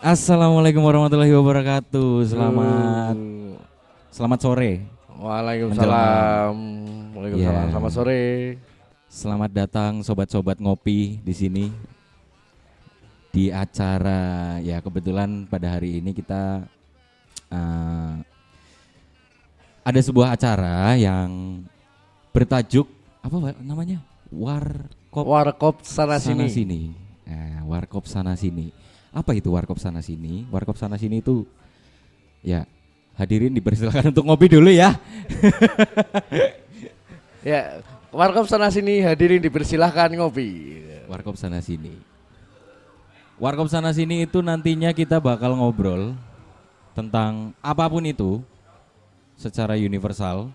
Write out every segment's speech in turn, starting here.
Assalamualaikum warahmatullahi wabarakatuh. Selamat sore. Waalaikumsalam. Waalaikumsalam. Ya. Selamat sore. Selamat datang sobat-sobat ngopi di sini di acara ya, kebetulan pada hari ini kita ada sebuah acara yang bertajuk apa namanya? Warkop sana sini. Nah, Warkop sana sini. Apa itu Warkop sana sini? Warkop sana sini itu ya, hadirin dipersilakan untuk ngopi dulu ya. Ya, warkop sana sini hadirin dipersilahkan ngopi. Warkop sana sini. Warkop sana sini itu nantinya kita bakal ngobrol tentang apapun itu secara universal.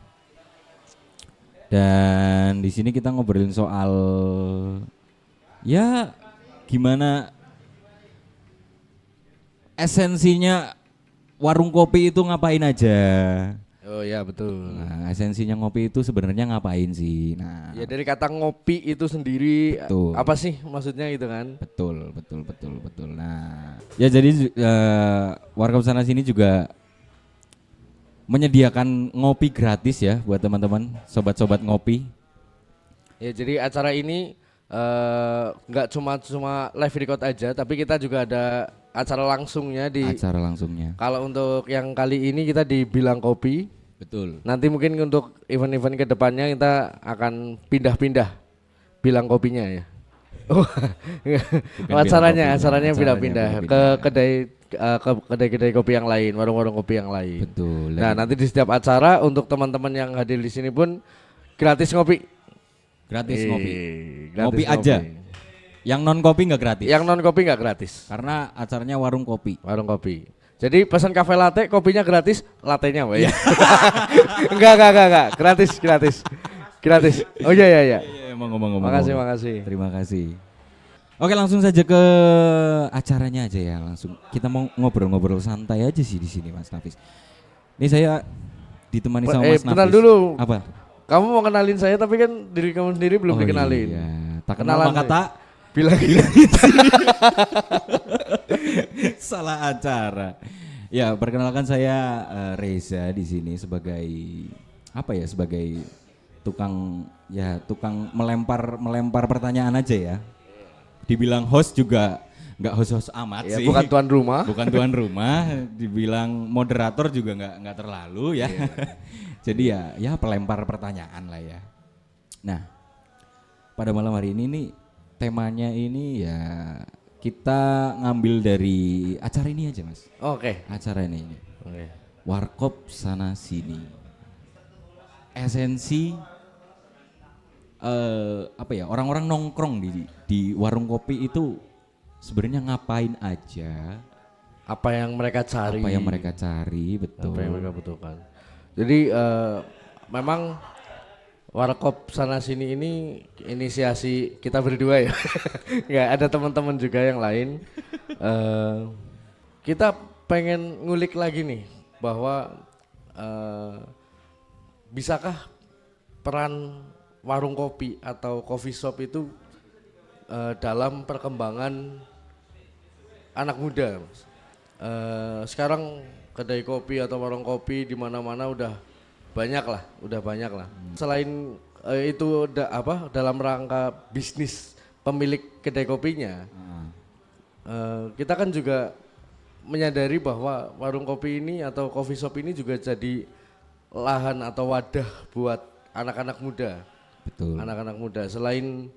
Dan di sini kita ngobrolin soal ya gimana esensinya warung kopi itu ngapain aja. Oh ya betul. Nah, esensinya ngopi itu sebenarnya ngapain sih? Nah, Ya dari kata ngopi itu sendiri betul. apa sih maksudnya gitu kan? Betul. Nah, ya jadi Warkop sana sini juga menyediakan ngopi gratis ya buat teman-teman, sobat-sobat ngopi. Ya jadi acara ini nggak cuma live record aja, tapi kita juga ada acara langsungnya di. Acara langsungnya. Kalau untuk yang kali ini kita di Bilang Kopi. Betul. Nanti mungkin untuk event-event kedepannya kita akan pindah-pindah bilang kopinya ya. Oh, acaranya pindah-pindah ke kedai-kedai kopi yang lain, warung-warung kopi yang lain. Betul. Nah nanti di setiap acara untuk teman-teman yang hadir di sini pun gratis ngopi. Gratis ngopi. Gratis Ngopi aja. Yang non kopi nggak gratis. Yang non kopi nggak gratis. Karena acaranya warung kopi. Warung kopi. Jadi pesan kafe latte, kopinya gratis, latenya Mbak ya. Enggak. Gratis. Oh iya. Iya, ngomong. Makasih. Terima kasih. Oke, langsung saja ke acaranya aja ya. Langsung kita mau ngobrol-ngobrol santai aja sih di sini, Mas Nafis. Ini saya ditemani sama Mas Nafis. Bentar dulu. Apa? Kamu mau kenalin saya tapi kan diri kamu sendiri belum dikenalin. Iya. Tak kenal maka tak bilang. Salah acara. Ya, perkenalkan saya Reza di sini sebagai apa ya? Sebagai tukang melempar pertanyaan aja ya. Dibilang host juga nggak host amat Ya, sih. bukan tuan rumah. Bukan tuan rumah. Dibilang moderator juga nggak terlalu ya. Iya. Jadi ya pelempar pertanyaan lah ya. Nah, pada malam hari ini nih temanya ini ya kita ngambil dari acara ini aja, Mas. Oke. Acara ini. Oke. Warkop sana sini. Esensi apa ya? Orang-orang nongkrong di warung kopi itu sebenarnya ngapain aja? Apa yang mereka cari? Betul. Apa yang mereka butuhkan. Jadi memang Warkop sana sini ini inisiasi kita berdua ya. Nggak ada teman-teman juga yang lain. Kita pengen ngulik lagi nih bahwa bisakah peran warung kopi atau coffee shop itu dalam perkembangan anak muda, Mas. Sekarang kedai kopi atau warung kopi di mana-mana udah banyak lah. Selain itu dalam rangka bisnis pemilik kedai kopinya, kita kan juga menyadari bahwa warung kopi ini atau coffee shop ini juga jadi lahan atau wadah buat anak-anak muda. Betul. Anak-anak muda selain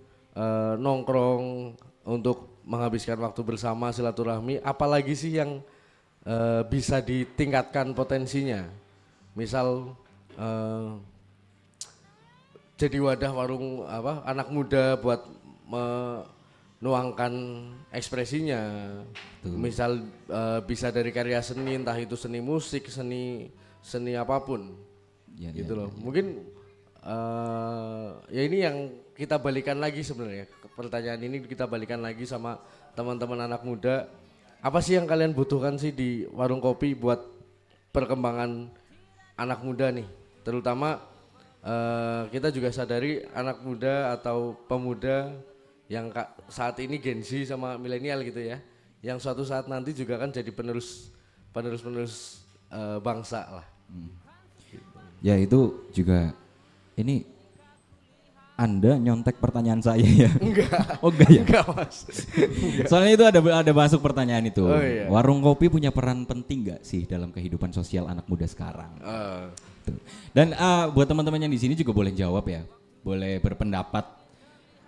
nongkrong untuk menghabiskan waktu bersama silaturahmi, apalagi sih yang bisa ditingkatkan potensinya. Misal jadi wadah warung anak muda buat menuangkan ekspresinya. Betul. Misal bisa dari karya seni, entah itu seni musik, seni apapun. Ya, gitu loh. Mungkin ya ini yang kita balikan lagi sebenarnya. Pertanyaan ini kita balikan lagi sama teman-teman anak muda. Apa sih yang kalian butuhkan sih di warung kopi buat perkembangan anak muda nih? Terutama kita juga sadari anak muda atau pemuda yang saat ini Gen Z sama milenial gitu ya, yang suatu saat nanti juga kan jadi penerus bangsa lah. Ya itu juga ini Anda nyontek pertanyaan saya ya? Enggak. Oh enggak ya? Enggak Mas. Soalnya itu ada masuk pertanyaan itu. Oh, iya. Warung kopi punya peran penting nggak sih dalam kehidupan sosial anak muda sekarang? Tuh. Dan buat teman-teman yang di sini juga boleh jawab ya, boleh berpendapat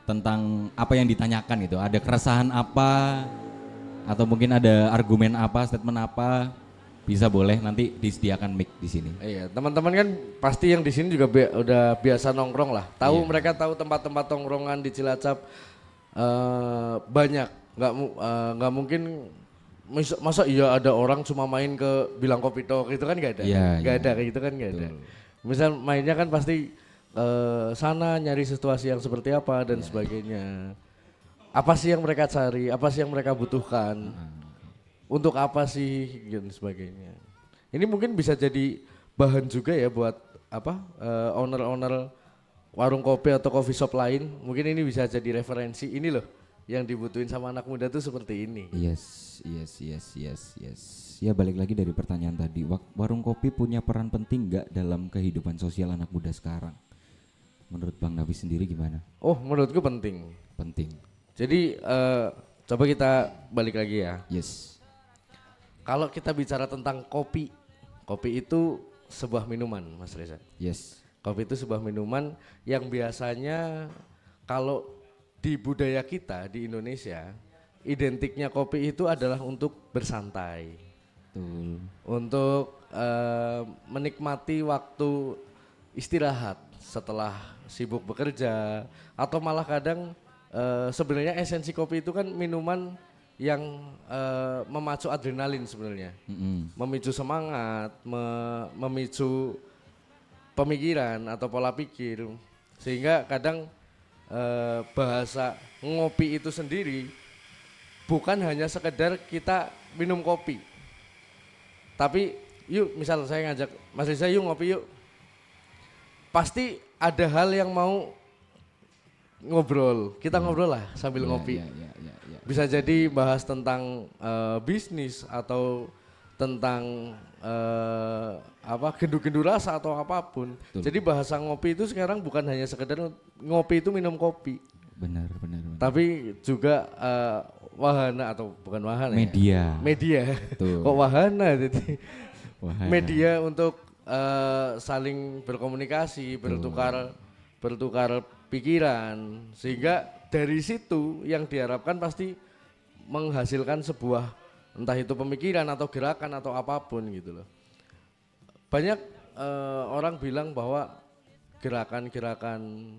tentang apa yang ditanyakan itu. Ada keresahan apa, atau mungkin ada argumen apa, statement apa, bisa boleh nanti disediakan mic di sini. Iya, teman-teman kan pasti yang di sini juga udah biasa nongkrong lah. Tahu mereka tahu tempat-tempat nongkrongan di Cilacap banyak. Nggak mungkin masa iya ada orang cuma main ke bilang kopi tok itu kan nggak ada. Nggak ada kayak gitu kan nggak ada. Misal mainnya kan pasti sana nyari situasi yang seperti apa dan sebagainya. Apa sih yang mereka cari? Apa sih yang mereka butuhkan? Untuk apa sih dan sebagainya. Ini mungkin bisa jadi bahan juga ya buat owner-owner warung kopi atau coffee shop lain. Mungkin ini bisa jadi referensi. Ini loh yang dibutuhin sama anak muda tuh seperti ini. Yes. Ya balik lagi dari pertanyaan tadi. Warung kopi punya peran penting nggak dalam kehidupan sosial anak muda sekarang? Menurut Bang Nabi sendiri gimana? Oh, menurutku penting. Penting. Jadi coba kita balik lagi ya. Yes. Kalau kita bicara tentang kopi, kopi itu sebuah minuman, Mas Reza. Yes. Kopi itu sebuah minuman yang biasanya kalau di budaya kita di Indonesia, identiknya kopi itu adalah untuk bersantai. Betul. Untuk menikmati waktu istirahat setelah sibuk bekerja, atau malah kadang sebenarnya esensi kopi itu kan minuman yang memacu adrenalin sebenarnya, memicu semangat, memicu pemikiran atau pola pikir, sehingga kadang bahasa ngopi itu sendiri bukan hanya sekedar kita minum kopi, tapi yuk misal saya ngajak Mas Riza yuk ngopi yuk, pasti ada hal yang mau ngobrol, kita ngobrol lah sambil ngopi. Bisa jadi bahas tentang bisnis atau tentang gendu-gendu rasa atau apapun. Betul. Jadi bahasa ngopi itu sekarang bukan hanya sekedar ngopi itu minum kopi. Benar. Tapi juga wahana atau bukan wahana media. Ya? Media. Betul. Kok wahana jadi? Wahana. Media untuk saling berkomunikasi, bertukar pikiran, sehingga dari situ yang diharapkan pasti menghasilkan sebuah entah itu pemikiran atau gerakan atau apapun gitu loh. Banyak orang bilang bahwa gerakan-gerakan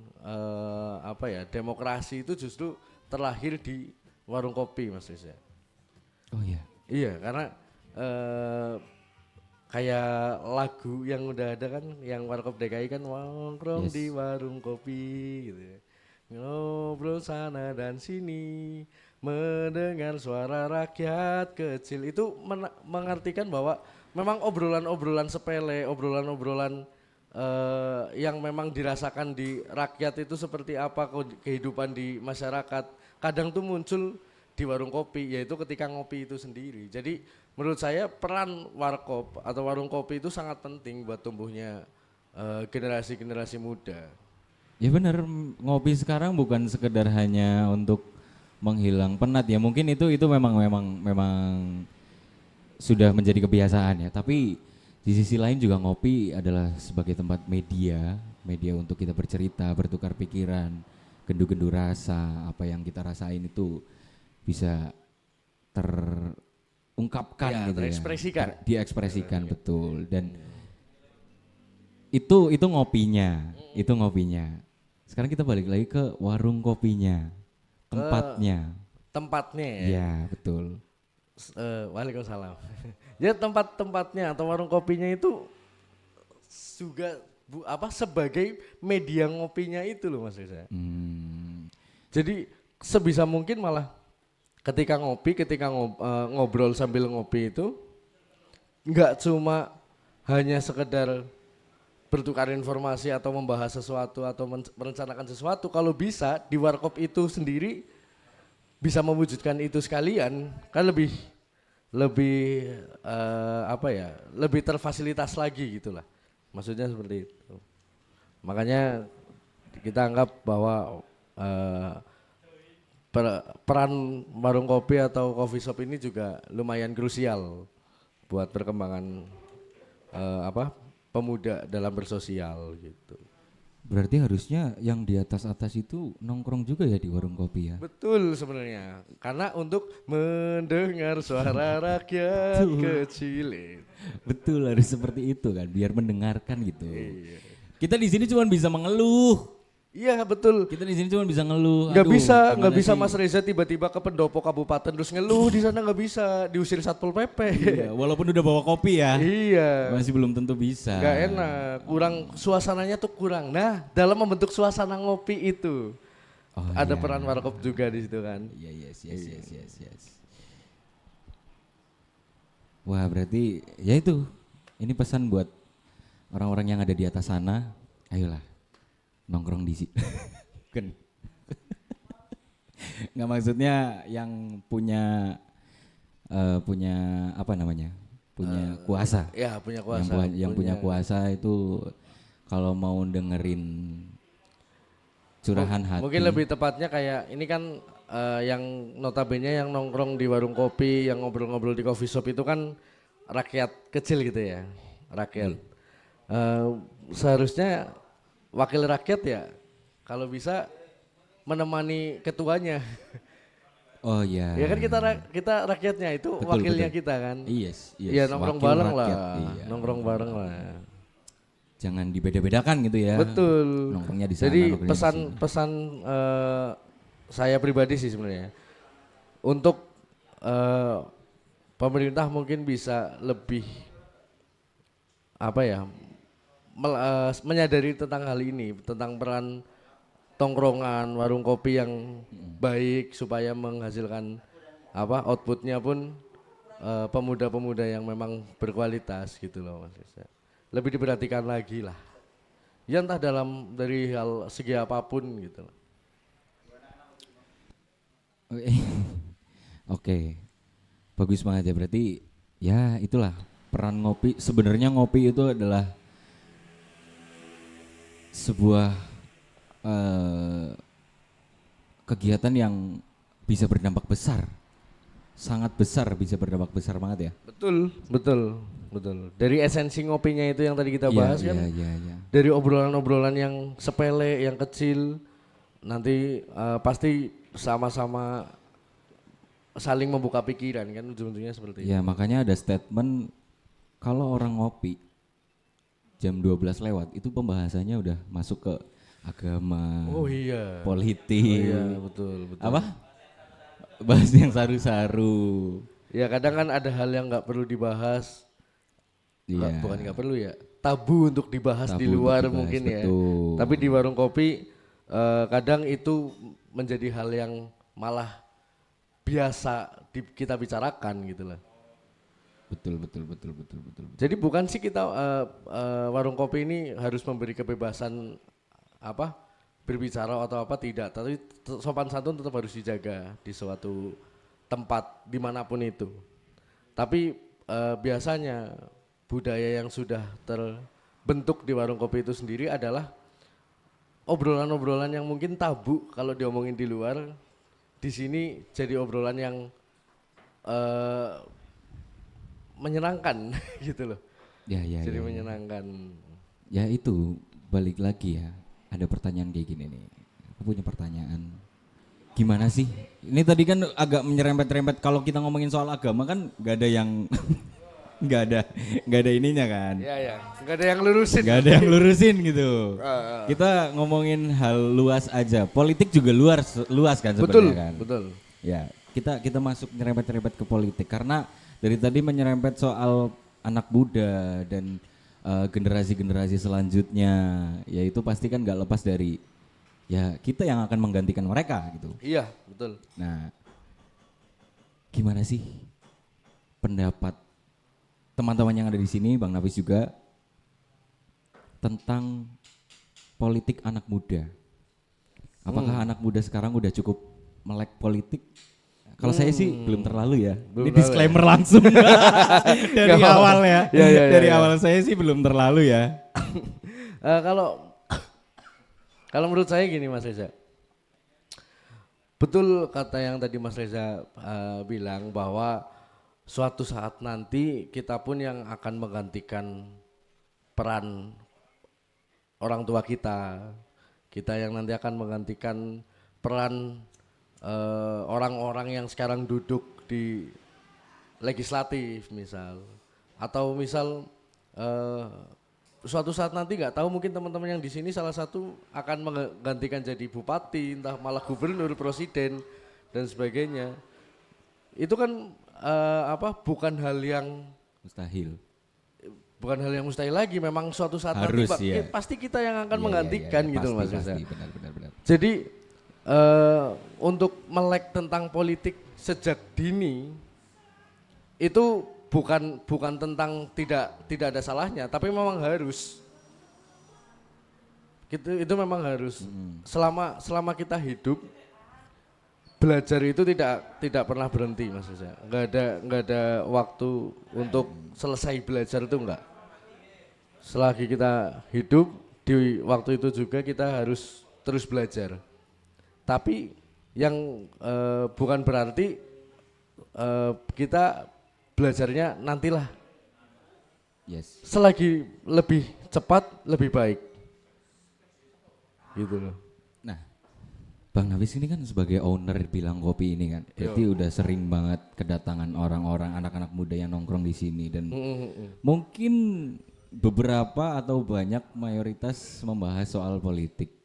demokrasi itu justru terlahir di warung kopi, Mas Riza. Oh iya. Iya, karena kayak lagu yang udah ada kan, yang Warkop DKI kan nongkrong di warung kopi gitu ya. Ngobrol sana dan sini, mendengar suara rakyat kecil. Itu mengartikan bahwa memang obrolan-obrolan sepele, obrolan-obrolan yang memang dirasakan di rakyat itu seperti apa kehidupan di masyarakat. Kadang tuh muncul di warung kopi, yaitu ketika ngopi itu sendiri. Jadi menurut saya peran warkop atau warung kopi itu sangat penting buat tumbuhnya generasi-generasi muda. Ya benar, ngopi sekarang bukan sekedar hanya untuk menghilang penat ya. Mungkin itu memang sudah menjadi kebiasaan ya. Tapi di sisi lain juga ngopi adalah sebagai tempat media untuk kita bercerita, bertukar pikiran, gendu-gendu rasa, apa yang kita rasain itu bisa terungkapkan ya, gitu terekspresikan. ya. Diekspresikan betul. Dan itu ngopinya. Sekarang kita balik lagi ke warung kopinya, tempatnya. Ya betul. Waalaikumsalam. Ya tempat-tempatnya atau warung kopinya itu juga sebagai media ngopinya itu loh Mas Riza. Jadi sebisa mungkin malah ketika ngobrol sambil ngopi itu nggak cuma hanya sekedar bertukar informasi atau membahas sesuatu atau merencanakan sesuatu, kalau bisa di warkop itu sendiri bisa mewujudkan itu sekalian, kan lebih lebih apa ya, lebih terfasilitas lagi gitulah. Maksudnya seperti itu. Makanya kita anggap bahwa peran warung kopi atau coffee shop ini juga lumayan krusial buat perkembangan apa pemuda dalam bersosial gitu. Berarti harusnya yang di atas-atas itu nongkrong juga ya di warung kopi ya? Betul sebenarnya, karena untuk mendengar suara rakyat kecil. Betul, harus seperti itu kan, biar mendengarkan gitu. Iya. Kita di sini cuma bisa mengeluh. Iya betul. Kita di sini cuma bisa ngeluh. Nggak Aduh, bisa, nggak gimana bisa sih? Mas Reza tiba-tiba ke pendopo kabupaten terus ngeluh di sana, nggak bisa, diusir satpol pp. Iya, walaupun udah bawa kopi ya, Iya. masih belum tentu bisa. Nggak enak, kurang suasananya tuh kurang. Nah, dalam membentuk suasana ngopi itu Oh, ada iya. peran warkop juga di situ kan. Iya, yes. Wah, berarti ya itu. Ini pesan buat orang-orang yang ada di atas sana. Ayolah, nongkrong di sini. Kan. Nggak, maksudnya yang punya punya apa namanya? Punya kuasa. Ya punya kuasa. Yang punya kuasa itu kalau mau dengerin curahan hati. Mungkin lebih tepatnya kayak ini kan yang notabene yang nongkrong di warung kopi, yang ngobrol-ngobrol di coffee shop itu kan rakyat kecil gitu ya, rakyat. Seharusnya wakil rakyat ya, kalau bisa menemani ketuanya. Oh iya. Ya kan kita rakyatnya itu Betul, wakilnya betul. kita kan. Yes. Iya nongkrong Wakil bareng rakyat, lah, iya. nongkrong bareng lah. Jangan dibeda-bedakan gitu ya. Betul. Nongkrongnya di sana. Jadi nongkrongnya di sini. pesan saya pribadi sih sebenarnya untuk pemerintah mungkin bisa lebih apa ya menyadari tentang hal ini, tentang peran tongkrongan warung kopi yang baik supaya menghasilkan apa outputnya pun pemuda-pemuda yang memang berkualitas gitu loh Mas Reza. Lebih diperhatikan lagi lah. Ya entah dari hal segi apapun gitu. Oke. Oke. Bagus banget ya, berarti ya itulah peran ngopi. Sebenarnya ngopi itu adalah sebuah kegiatan yang bisa berdampak besar. Sangat besar, bisa berdampak besar banget ya. Betul. Dari esensi ngopinya itu yang tadi kita bahas kan. Iya. Dari obrolan-obrolan yang sepele, yang kecil, nanti pasti sama-sama saling membuka pikiran kan ujung-ujungnya seperti itu. Ya, makanya ada statement kalau orang ngopi jam 12 lewat itu pembahasannya udah masuk ke agama, Oh iya. politik. Iya, betul. Apa? Bahas yang saru-saru. Ya kadang kan ada hal yang nggak perlu dibahas. Iya. Bukan nggak perlu ya, tabu untuk dibahas Tabu di untuk luar dibahas, mungkin ya. betul. Tapi di warung kopi kadang itu menjadi hal yang malah biasa kita bicarakan gitu lah. Betul. Jadi bukan sih kita warung kopi ini harus memberi kebebasan apa berbicara atau apa tidak, tapi sopan santun tetap harus dijaga di suatu tempat dimanapun itu. Tapi biasanya budaya yang sudah terbentuk di warung kopi itu sendiri adalah obrolan-obrolan yang mungkin tabu kalau diomongin di luar, di sini jadi obrolan yang menyenangkan gitu loh. Ya. Jadi menyenangkan. Ya itu balik lagi ya. Ada pertanyaan kayak gini nih. Aku punya pertanyaan. Gimana sih? Ini tadi kan agak menyerempet-rempet. Kalau kita ngomongin soal agama kan nggak ada yang nggak ada ininya kan. Ya. Nggak ada yang lurusin. Nggak ada yang lurusin gitu. Kita ngomongin hal luas aja. Politik juga luas kan sebenarnya kan. Betul. Ya, kita masuk nyerempet-nyerempet ke politik karena dari tadi menyerempet soal anak muda dan generasi-generasi selanjutnya, ya itu pasti kan nggak lepas dari ya kita yang akan menggantikan mereka gitu. Iya, betul. Nah, gimana sih pendapat teman-teman yang ada di sini, Bang Nafis juga, tentang politik anak muda. Apakah anak muda sekarang udah cukup melek politik? Kalau saya sih belum terlalu ya. Belum Ini terlalu disclaimer langsung dari awal ya. Dari awal saya sih belum terlalu ya. Kalau menurut saya gini Mas Reza, betul kata yang tadi Mas Reza bilang bahwa suatu saat nanti kita pun yang akan menggantikan peran orang tua kita, kita yang nanti akan menggantikan peran orang-orang yang sekarang duduk di legislatif misal, atau misal suatu saat nanti nggak tahu mungkin teman-teman yang di sini salah satu akan menggantikan jadi bupati, entah malah gubernur, presiden dan sebagainya. Itu kan bukan hal yang mustahil lagi, memang suatu saat harus, nanti ya. pasti kita yang akan menggantikan gitu Mas Reza. Benar. Jadi untuk melek tentang politik sejak dini itu bukan tentang tidak ada salahnya, tapi memang harus. Gitu, itu memang harus. Selama kita hidup, belajar itu tidak pernah berhenti Mas Reza. Enggak ada waktu untuk selesai belajar itu enggak. Selagi kita hidup, di waktu itu juga kita harus terus belajar. Tapi yang bukan berarti kita belajarnya nantilah. Yes. Selagi lebih cepat lebih baik. Gitu loh. Nah, Bang Nafis ini kan sebagai owner Bilang Kopi ini kan, berarti udah sering banget kedatangan orang-orang anak-anak muda yang nongkrong di sini dan mungkin beberapa atau banyak mayoritas membahas soal politik.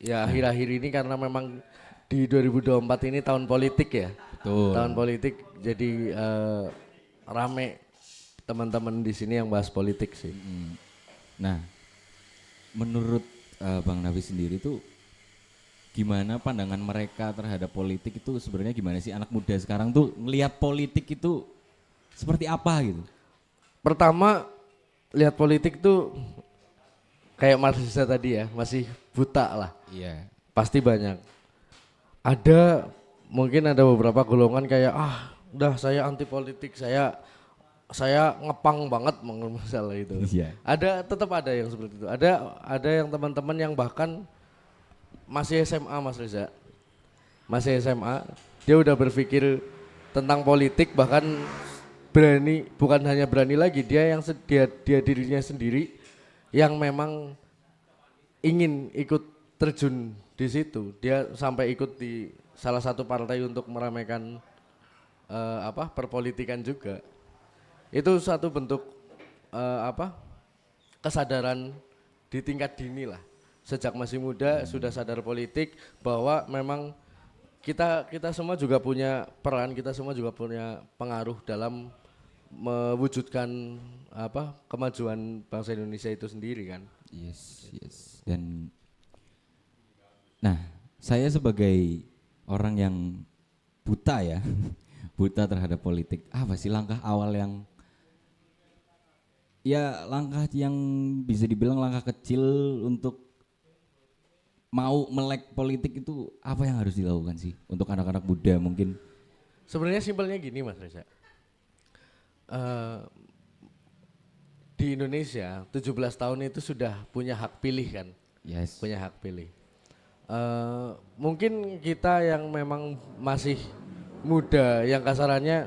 Ya akhir-akhir ini karena memang di 2024 ini tahun politik ya. Betul. Tahun politik jadi rame teman-teman di sini yang bahas politik sih. Nah, menurut Bang Nafis sendiri tuh gimana pandangan mereka terhadap politik itu sebenarnya gimana sih, anak muda sekarang tuh ngelihat politik itu seperti apa gitu? Pertama, lihat politik tuh kayak Mas Reza tadi ya, masih buta lah. Iya. Pasti banyak. Mungkin ada beberapa golongan kayak udah saya anti politik, saya ngepang banget masalah itu. Iya. Tetap ada yang seperti itu. Ada yang teman-teman yang bahkan masih SMA Mas Reza. Masih SMA, dia udah berpikir tentang politik, bahkan berani, bukan hanya berani lagi, dia dirinya sendiri yang memang ingin ikut terjun di situ. Dia sampai ikut di salah satu partai untuk meramaikan perpolitikan juga. Itu satu bentuk kesadaran di tingkat dini lah. Sejak masih muda sudah sadar politik, bahwa memang kita semua juga punya peran, kita semua juga punya pengaruh dalam mewujudkan kemajuan bangsa Indonesia itu sendiri kan. Yes. Dan nah, saya sebagai orang yang buta ya, buta terhadap politik, apa sih langkah awal langkah yang bisa dibilang langkah kecil untuk mau melek politik itu apa yang harus dilakukan sih untuk anak-anak muda mungkin? Sebenarnya simpelnya gini Mas Reza. Di Indonesia 17 tahun itu sudah punya hak pilih kan? Yes. Punya hak pilih. Mungkin kita yang memang masih muda, yang kasarannya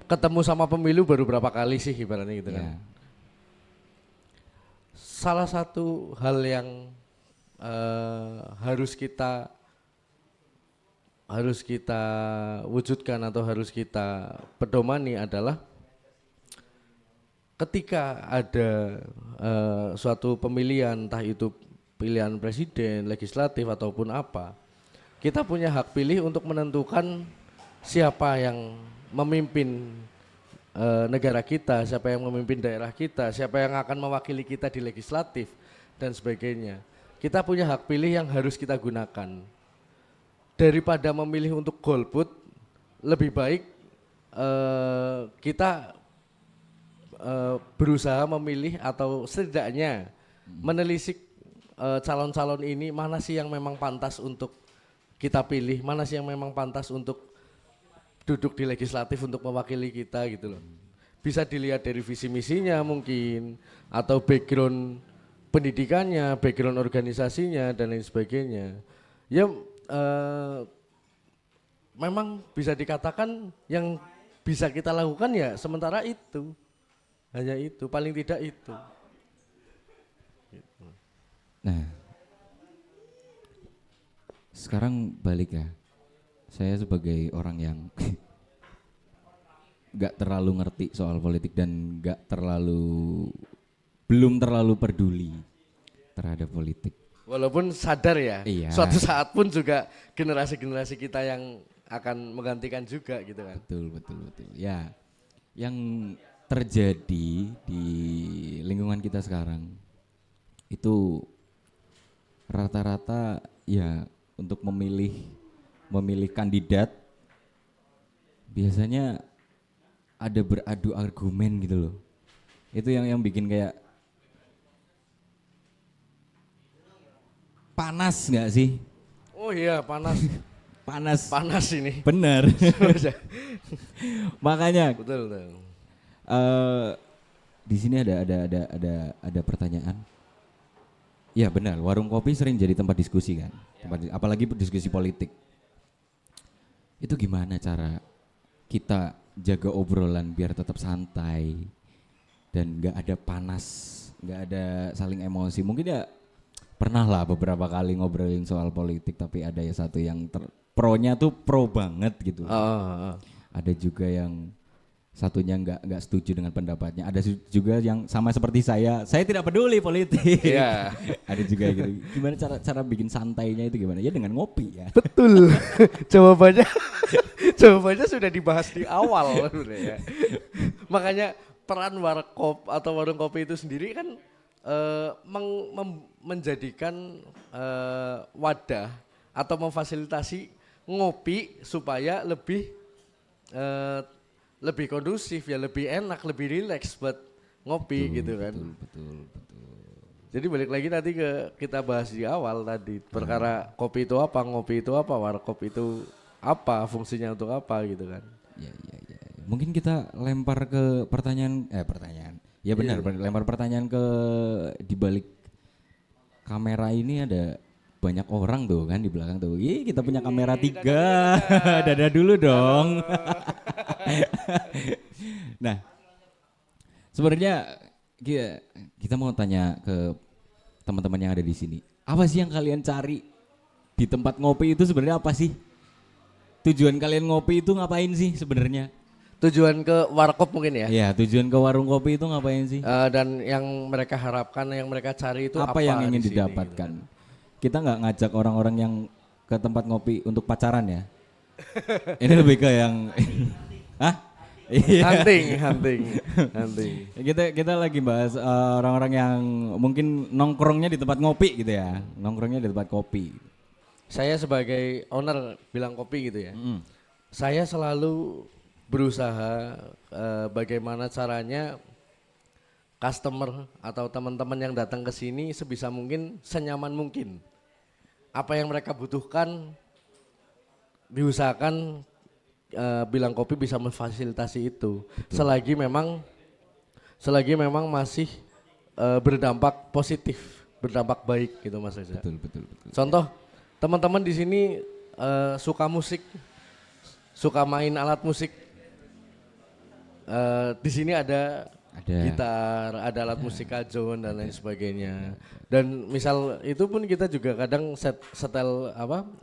ketemu sama pemilu baru berapa kali sih ibaratnya gitu kan. Salah satu hal yang harus kita wujudkan atau harus kita pedomani adalah ketika ada suatu pemilihan, entah itu pilihan presiden, legislatif ataupun apa, kita punya hak pilih untuk menentukan siapa yang memimpin negara kita, siapa yang memimpin daerah kita, siapa yang akan mewakili kita di legislatif dan sebagainya. Kita punya hak pilih yang harus kita gunakan. Daripada memilih untuk golput, lebih baik kita berusaha memilih atau setidaknya menelisik calon-calon ini mana sih yang memang pantas untuk kita pilih, mana sih yang memang pantas untuk duduk di legislatif untuk mewakili kita gitu loh. Bisa dilihat dari visi misinya mungkin, atau background pendidikannya, background organisasinya dan lain sebagainya. Ya memang bisa dikatakan yang bisa kita lakukan ya sementara itu, hanya itu, paling tidak itu. Nah, sekarang balik ya. Saya sebagai orang yang gak terlalu ngerti soal politik dan belum terlalu peduli terhadap politik. Walaupun sadar ya, Iya. suatu saat pun juga generasi-generasi kita yang akan menggantikan juga gitu kan. Betul. Ya, yang terjadi di lingkungan kita sekarang itu rata-rata ya untuk memilih kandidat biasanya ada beradu argumen gitu loh. Itu yang bikin kayak panas nggak sih? Oh iya, panas. Panas ini. Bener. Makanya Betul. di sini ada pertanyaan. Ya benar, warung kopi sering jadi tempat diskusi kan, apalagi diskusi politik. Itu gimana cara kita jaga obrolan biar tetap santai dan nggak ada panas, nggak ada saling emosi. Mungkin ya pernah lah beberapa kali ngobrolin soal politik, tapi ada ya satu yang pronya tuh pro banget gitu. Ada juga yang satunya nggak setuju dengan pendapatnya. Ada juga yang sama seperti saya tidak peduli politik. Iya. Ada juga gitu. Gimana cara bikin santainya itu gimana? Ya dengan ngopi ya. Betul. Jawabannya sudah dibahas di awal sebenarnya. Makanya peran warkop atau warung kopi itu sendiri kan menjadikan wadah atau memfasilitasi ngopi supaya lebih kondusif ya, lebih enak, lebih rileks buat ngopi gitu kan. Betul. Jadi balik lagi nanti kita bahas di awal tadi perkara kopi itu apa, ngopi itu apa, warkop itu apa, fungsinya untuk apa gitu kan. Ya. Mungkin kita lempar ke pertanyaan. Ya benar, lempar pertanyaan ke di balik kamera ini ada banyak orang tuh kan di belakang tuh. Ih, kita punya kamera 3. Dadah dulu dong. Nah, sebenarnya kita mau tanya ke teman-teman yang ada di sini. Apa sih yang kalian cari di tempat ngopi itu sebenarnya apa sih? Tujuan kalian ngopi itu ngapain sih sebenarnya? Tujuan ke warkop mungkin ya? Iya, tujuan ke warung kopi itu ngapain sih? Dan yang mereka harapkan, yang mereka cari itu apa yang ingin di sini, didapatkan? gitu. Kita nggak ngajak orang-orang yang ke tempat ngopi untuk pacaran ya. Ini lebih ke yang hah? Iya. Hunting. Kita lagi bahas orang-orang yang mungkin nongkrongnya di tempat ngopi gitu ya. Nongkrongnya di tempat kopi. Saya sebagai owner bilang kopi gitu ya. Saya selalu berusaha bagaimana caranya customer atau teman-teman yang datang ke sini sebisa mungkin senyaman mungkin. Apa yang mereka butuhkan diusahakan bilang kopi bisa memfasilitasi itu. Selagi memang masih berdampak positif, berdampak baik gitu Mas Reza. Betul. Contoh, teman-teman di sini suka musik, suka main alat musik. Di sini ada gitar, ada alat musik kajon dan lain sebagainya. Dan misal itu pun kita juga kadang setel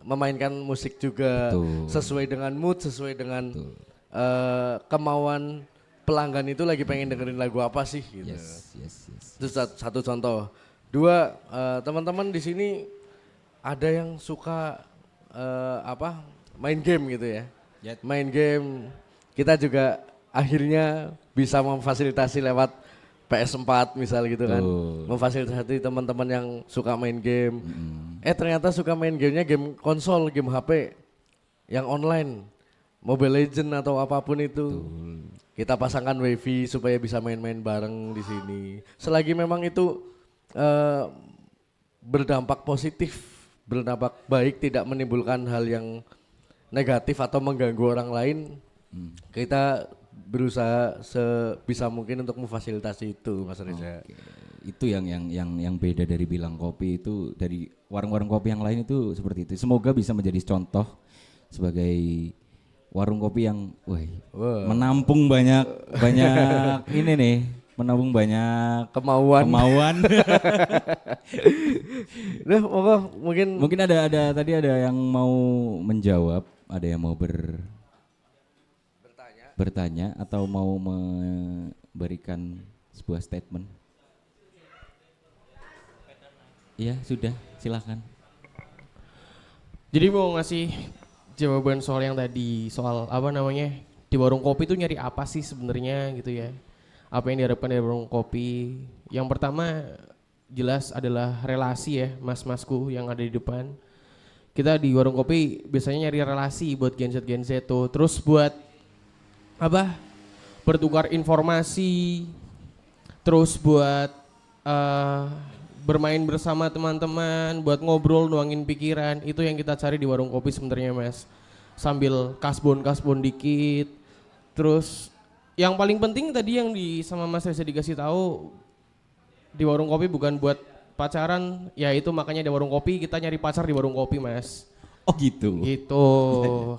memainkan musik juga. Betul. Sesuai dengan mood, sesuai dengan kemauan pelanggan itu lagi pengen dengerin lagu apa sih gitu. Yes. Itu satu contoh. Dua, teman-teman di sini ada yang suka main game gitu ya. Main game, kita juga akhirnya bisa memfasilitasi lewat PS4 misal gitu kan. Memfasilitasi teman-teman yang suka main game. Ternyata suka main gamenya game konsol, game HP yang online, Mobile Legend atau apapun itu. Kita pasangkan wifi supaya bisa main-main bareng di sini. Selagi memang itu eh, berdampak positif, berdampak baik, tidak menimbulkan hal yang negatif atau mengganggu orang lain, kita berusaha sebisa mungkin untuk memfasilitasi itu, Mas Reza. Oke. Itu yang beda dari Bilang Kopi itu, dari warung-warung kopi yang lain itu seperti itu. Semoga bisa menjadi contoh sebagai warung kopi yang menampung banyak ini nih, menampung banyak kemauan. Nah, mungkin ada tadi ada yang mau menjawab, ada yang mau bertanya atau mau memberikan sebuah statement. Iya, sudah, silakan. Jadi mau ngasih jawaban soal yang tadi, soal apa namanya, di warung kopi itu nyari apa sih sebenarnya gitu ya. Apa yang diharapkan dari warung kopi. Yang pertama jelas adalah relasi ya, mas-masku yang ada di depan. Kita di warung kopi biasanya nyari relasi buat Gen Z tuh. Terus buat apa? Bertukar informasi. Terus buat bermain bersama teman-teman, buat ngobrol, nuangin pikiran. Itu yang kita cari di warung kopi sebenarnya, Mas. Sambil kasbon dikit. Terus yang paling penting tadi yang sama Mas Reza dikasih tahu, di warung kopi bukan buat pacaran, ya itu makanya di warung kopi kita nyari pacar di warung kopi, Mas. Oh gitu. Gitu.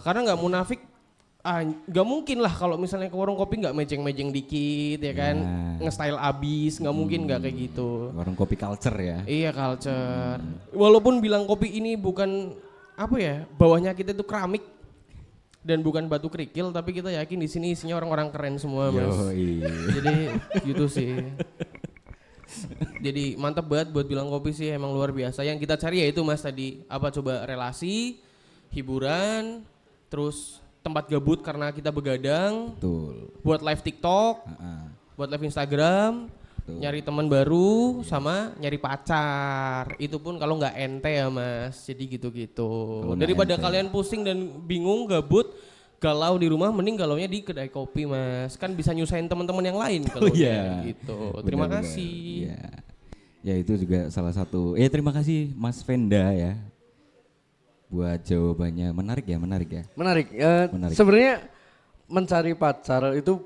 Karena nggak munafik, nggak mungkin lah kalau misalnya ke warung kopi nggak mejeng-mejeng dikit ya kan, nge-style abis, nggak mungkin nggak kayak gitu. Warung kopi culture ya. Iya, culture. Walaupun bilang kopi ini bukan apa ya, bawahnya kita itu keramik dan bukan batu kerikil, tapi kita yakin di sini isinya orang-orang keren semua, Mas. Jadi gitu sih. Jadi mantap banget buat bilang kopi sih, emang luar biasa. Yang kita cari ya itu, Mas, tadi apa coba, relasi, hiburan, terus tempat gabut karena kita begadang. Betul. Buat live TikTok, buat live Instagram, nyari teman baru, sama nyari pacar. Itu pun kalau nggak ente ya, Mas. Jadi gitu-gitu. Daripada kalian pusing dan bingung, gabut, galau di rumah, mending galaunya di kedai kopi, Mas. Kan bisa nyusahin teman-teman yang lain kalau gitu. Terima kasih. Ya itu juga salah satu. Terima kasih Mas Venda ya. Buat jawabannya menarik ya. Menarik. Sebenarnya mencari pacar itu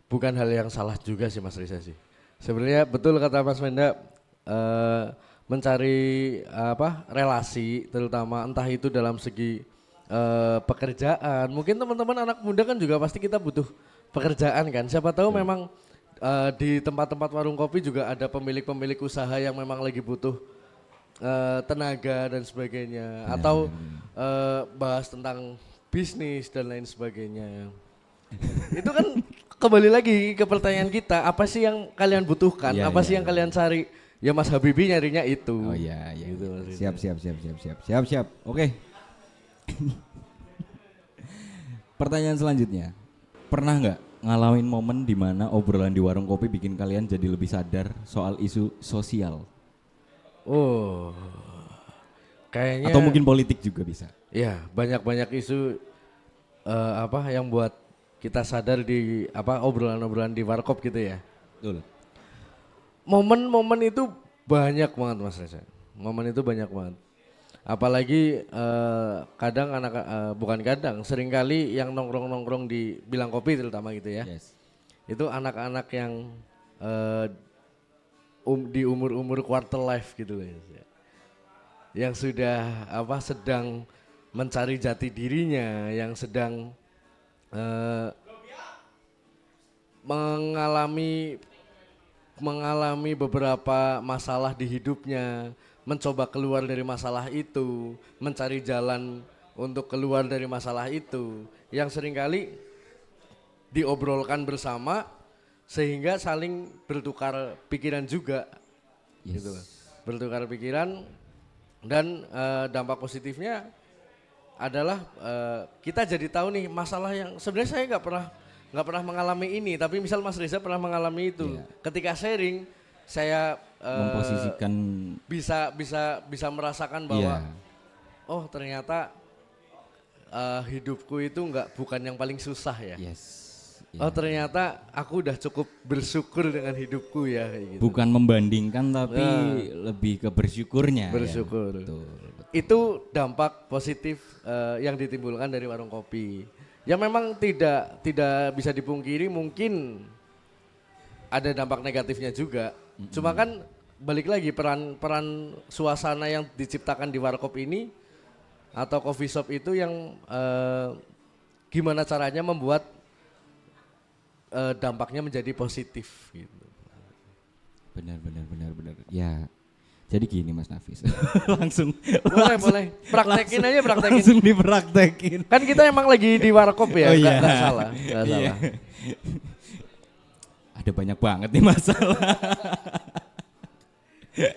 bukan hal yang salah juga sih, Mas Reza sih. Sebenarnya betul kata Mas Venda, mencari relasi, terutama entah itu dalam segi pekerjaan. Mungkin teman-teman anak muda kan juga pasti kita butuh pekerjaan kan. Siapa tahu memang di tempat-tempat warung kopi juga ada pemilik-pemilik usaha yang memang lagi butuh tenaga dan sebagainya, atau bahas tentang bisnis dan lain sebagainya. Itu kan kembali lagi ke pertanyaan kita, apa sih yang kalian butuhkan, apa sih yang kalian cari? Ya Mas Habibie nyarinya itu. Oh iya. Gitu, Siap. Oke. Pertanyaan selanjutnya, pernah nggak ngalamin momen di mana obrolan di warung kopi bikin kalian jadi lebih sadar soal isu sosial? Oh, kayaknya. Atau mungkin politik juga bisa. Ya, banyak isu yang buat kita sadar di obrolan-obrolan di warkop gitu ya. Betul. Momen-momen itu banyak banget, Mas Reza. Momen itu banyak banget. Apalagi kadang seringkali yang nongkrong di Bilang Kopi terutama gitu ya. Yes. Itu anak-anak yang di umur-umur quarter life gitu ya. Yang sudah sedang mencari jati dirinya, yang sedang mengalami beberapa masalah di hidupnya, mencoba keluar dari masalah itu, mencari jalan untuk keluar dari masalah itu, yang seringkali diobrolkan bersama sehingga saling bertukar pikiran juga. Gitu. Bertukar pikiran, dan dampak positifnya adalah kita jadi tahu nih masalah yang sebenarnya saya nggak pernah mengalami ini, tapi misal Mas Reza pernah mengalami itu. Ketika sharing, saya memposisikan bisa merasakan bahwa oh ternyata hidupku itu bukan yang paling susah ya. Yes. Oh ternyata aku udah cukup bersyukur dengan hidupku ya kayak gitu. Bukan membandingkan tapi lebih ke bersyukurnya. Bersyukur. Ya. Betul. Itu dampak positif yang ditimbulkan dari warung kopi. Ya memang tidak bisa dipungkiri mungkin ada dampak negatifnya juga. Cuma kan balik lagi peran suasana yang diciptakan di warkop ini atau coffee shop itu yang gimana caranya membuat dampaknya menjadi positif gitu. Benar. Ya. Jadi gini Mas Nafis. langsung Boleh. Praktekin aja. Langsung dipraktekin. Kan kita emang lagi di warkop ya, Oh, iya. nggak salah. Iya. Ada banyak banget nih masalah.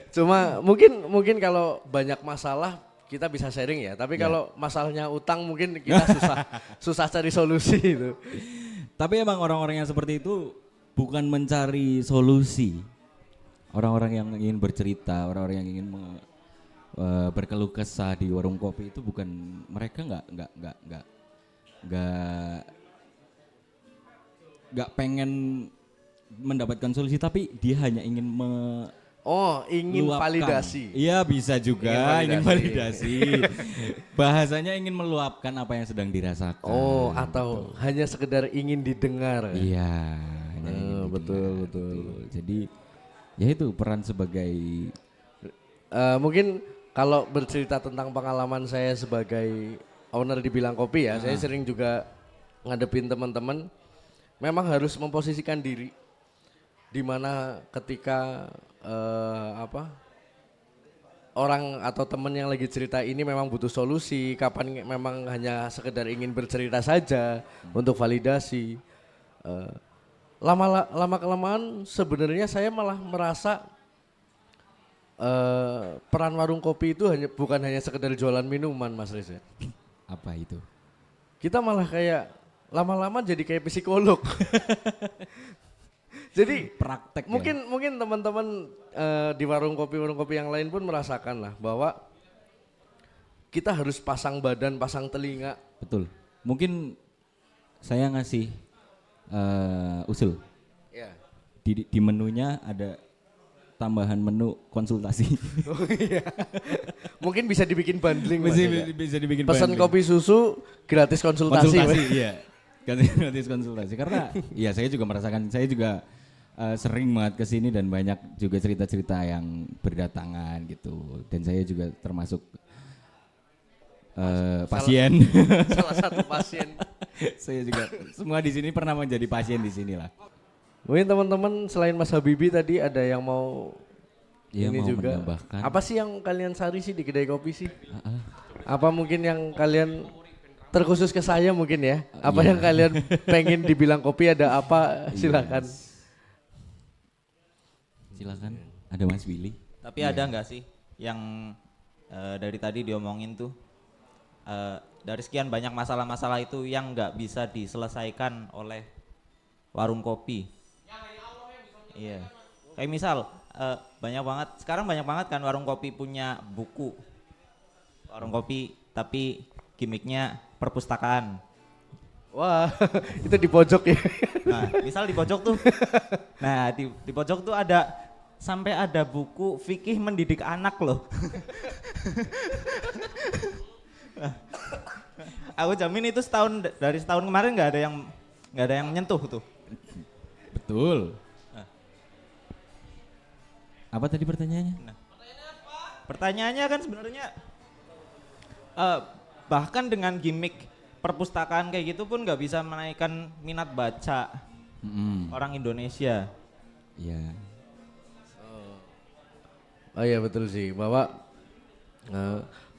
Cuma mungkin kalau banyak masalah kita bisa sharing ya. Tapi kalau masalahnya utang mungkin kita susah cari solusi itu. Tapi emang orang-orang yang seperti itu bukan mencari solusi. Orang-orang yang ingin bercerita, orang-orang yang ingin berkeluh kesah di warung kopi itu bukan mereka nggak pengen mendapatkan solusi, tapi dia hanya ingin ingin meluapkan. validasi. Iya bisa juga ingin validasi. Ingin Bahasanya ingin meluapkan apa yang sedang dirasakan. Atau hanya sekedar ingin didengar. Iya. hanya ingin Betul. Jadi ya itu peran sebagai Mungkin kalau bercerita tentang pengalaman saya sebagai owner di Bilang Kopi ya, saya sering juga ngadepin teman-teman memang harus memposisikan diri di mana ketika orang atau teman yang lagi cerita ini memang butuh solusi, kapan memang hanya sekedar ingin bercerita saja untuk validasi. Lama kelamaan sebenarnya saya malah merasa peran warung kopi itu bukan hanya sekedar jualan minuman, Mas Reza. apa itu? Kita malah kayak lama-lama jadi kayak psikolog. Jadi Praktek mungkin teman-teman di warung kopi yang lain pun merasakan lah bahwa kita harus pasang badan, pasang telinga. Betul. Mungkin saya ngasih usul. Ya. Di menunya ada tambahan menu konsultasi. Oh iya. Mungkin bisa dibikin bundling. Mas, ya. bisa dibikin Pesan bundling. kopi susu, gratis konsultasi. Iya. Gratis konsultasi karena ya saya juga merasakan, saya juga sering banget kesini dan banyak juga cerita-cerita yang berdatangan gitu, dan saya juga termasuk pasien. Salah satu pasien. Saya juga semua di sini pernah menjadi pasien di sini lah. Mungkin teman-teman selain Mas Habibi tadi ada yang mau ini mau juga. menambahkan. Apa sih yang kalian cari sih di kedai kopi sih? Apa mungkin yang kalian terkhusus ke saya mungkin ya? Apa yang kalian pengen dibilang kopi, ada apa? Silakan. Silakan. Ada Mas Willy. Tapi ada nggak sih yang dari tadi diomongin tuh dari sekian banyak masalah-masalah itu yang nggak bisa diselesaikan oleh warung kopi? Iya. Kayak misal sekarang banyak banget kan warung kopi punya buku. Warung kopi tapi gimmicknya perpustakaan. Wah, itu di pojok ya. Nah, misal di pojok tuh. Nah, di pojok tuh sampai ada buku fikih mendidik anak loh. Aku jamin itu dari setahun kemarin nggak ada yang menyentuh tuh. Betul. Apa tadi pertanyaannya? Pertanyaannya kan sebenarnya bahkan dengan gimmick perpustakaan kayak gitu pun nggak bisa menaikkan minat baca orang Indonesia. Iya. Oh iya betul sih, bahwa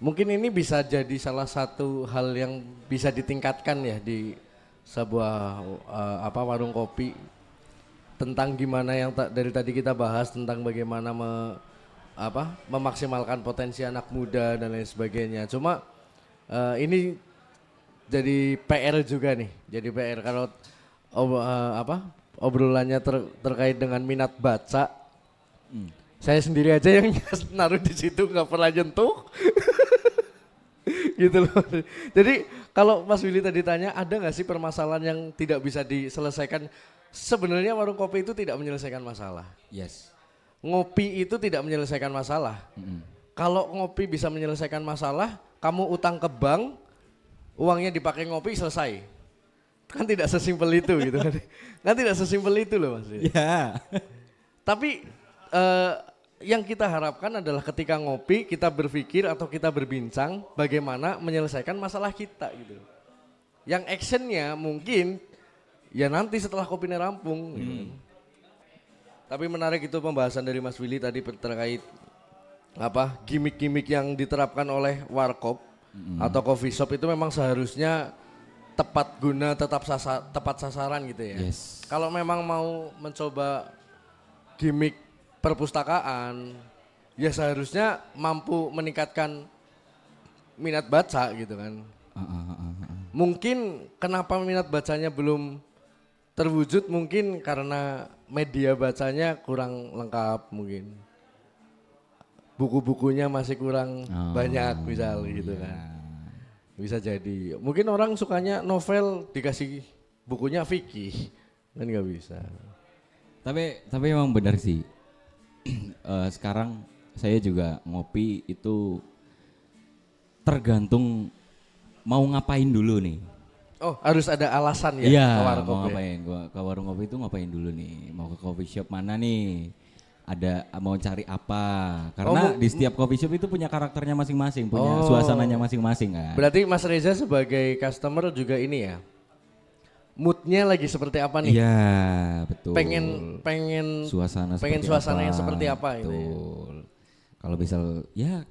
mungkin ini bisa jadi salah satu hal yang bisa ditingkatkan ya di sebuah warung kopi, tentang gimana yang dari tadi kita bahas tentang bagaimana memaksimalkan potensi anak muda dan lain sebagainya. Cuma ini jadi PR juga nih, jadi PR kalau obrolannya terkait dengan minat baca. Saya sendiri aja yang naruh di situ nggak pernah nyentuh. Gitu loh. Jadi Kalau Mas Willy tadi tanya, ada nggak sih permasalahan yang tidak bisa diselesaikan? Sebenarnya warung kopi itu tidak menyelesaikan masalah. Yes. Ngopi itu tidak menyelesaikan masalah. Kalau ngopi bisa menyelesaikan masalah, kamu utang ke bank, uangnya dipakai ngopi selesai. Kan tidak sesimpel itu gitu kan. Kan tidak sesimpel itu loh Mas. Ya. Tapi yang kita harapkan adalah ketika ngopi kita berpikir atau kita berbincang bagaimana menyelesaikan masalah kita gitu. Yang actionnya mungkin ya nanti setelah kopinya rampung. Gitu. Tapi menarik itu pembahasan dari Mas Willy tadi terkait apa gimmick-gimmick yang diterapkan oleh warkop atau coffee shop itu memang seharusnya tepat guna tepat sasaran gitu ya. Yes. Kalau memang mau mencoba gimmick perpustakaan ya seharusnya mampu meningkatkan minat baca gitu kan. Mungkin kenapa minat bacanya belum terwujud mungkin karena media bacanya kurang lengkap mungkin. Buku-bukunya masih kurang banyak misal gitu kan. Bisa jadi. Mungkin orang sukanya novel dikasih bukunya fikih kan nggak bisa. Tapi emang benar sih. Sekarang saya juga ngopi itu tergantung mau ngapain dulu nih. Oh harus ada alasan ya Iya, ke warung mau kopi. ngapain? Gua ke warung kopi itu ngapain dulu nih? Mau ke coffee shop mana nih? Ada mau cari apa? Karena di setiap coffee shop itu punya karakternya masing-masing, punya suasananya masing-masing kan. Berarti Mas Reza sebagai customer juga ini ya. Moodnya lagi seperti apa nih? Iya, betul. Pengen suasana suasananya seperti apa itu. Ya? Betul. Kalau misal ya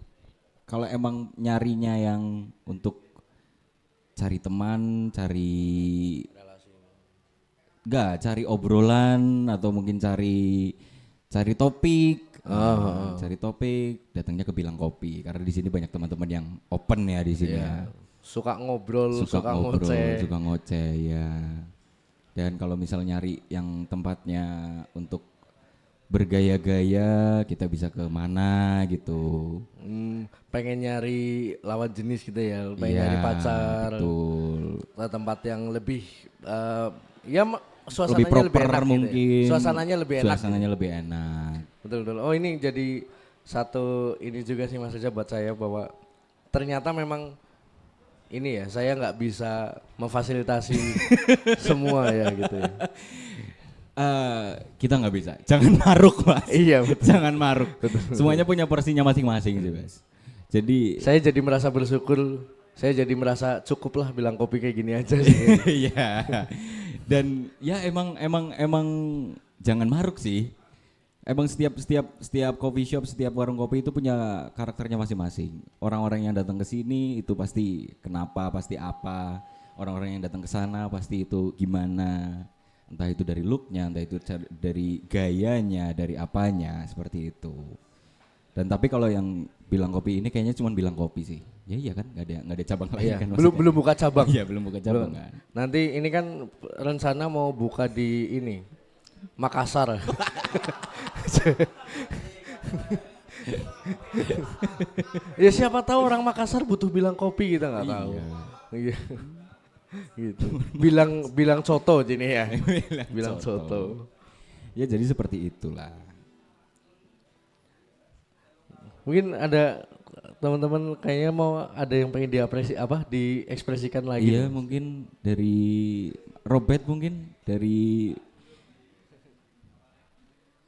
kalau emang nyarinya yang untuk cari teman, cari obrolan atau mungkin cari topik. Cari topik, datangnya ke Bilang Kopi karena di sini banyak teman-teman yang open ya di sini. Yeah. Suka ngobrol, suka ngoceh. Suka ngoceh ya. Dan kalau misal nyari yang tempatnya untuk bergaya-gaya, kita bisa ke mana gitu. Pengen nyari lawan jenis gitu ya, pengen Iya, nyari pacar. Betul. Ke tempat yang lebih suasananya Lebih proper lebih enak mungkin. gitu ya. Suasananya lebih enak. Suasananya lebih enak. Betul. Oh ini jadi satu ini juga sih Mas Reza buat saya bahwa ternyata memang ini ya saya nggak bisa memfasilitasi semua ya gitu ya. Kita nggak bisa, jangan maruk mas. Iya betul. Jangan maruk. Semuanya punya porsinya masing-masing sih mas. Jadi Saya jadi merasa bersyukur, saya jadi merasa cukup lah Bilang Kopi kayak gini aja sih. Iya. Dan ya emang jangan maruk sih. Emang setiap coffee shop, setiap warung kopi itu punya karakternya masing-masing. Orang-orang yang datang ke sini itu pasti kenapa, pasti apa. Orang-orang yang datang ke sana pasti itu gimana. Entah itu dari looknya, entah itu dari gayanya, dari apanya, seperti itu. Dan tapi kalau yang Bilang Kopi ini kayaknya cuma Bilang Kopi sih. Ya iya kan, nggak ada cabang lain Iya, kan. belum buka cabang. Iya belum buka cabang kan. Nanti ini kan rencana mau buka di ini Makassar. Ya siapa tahu orang Makassar butuh Bilang Kopi kita nggak tahu. Iya. Gitu. Bilang coto jadi ya. Bilang coto. Ya jadi seperti itulah. Mungkin ada teman-teman kayaknya mau ada yang pengen diekspresikan lagi. Iya mungkin dari Robert mungkin dari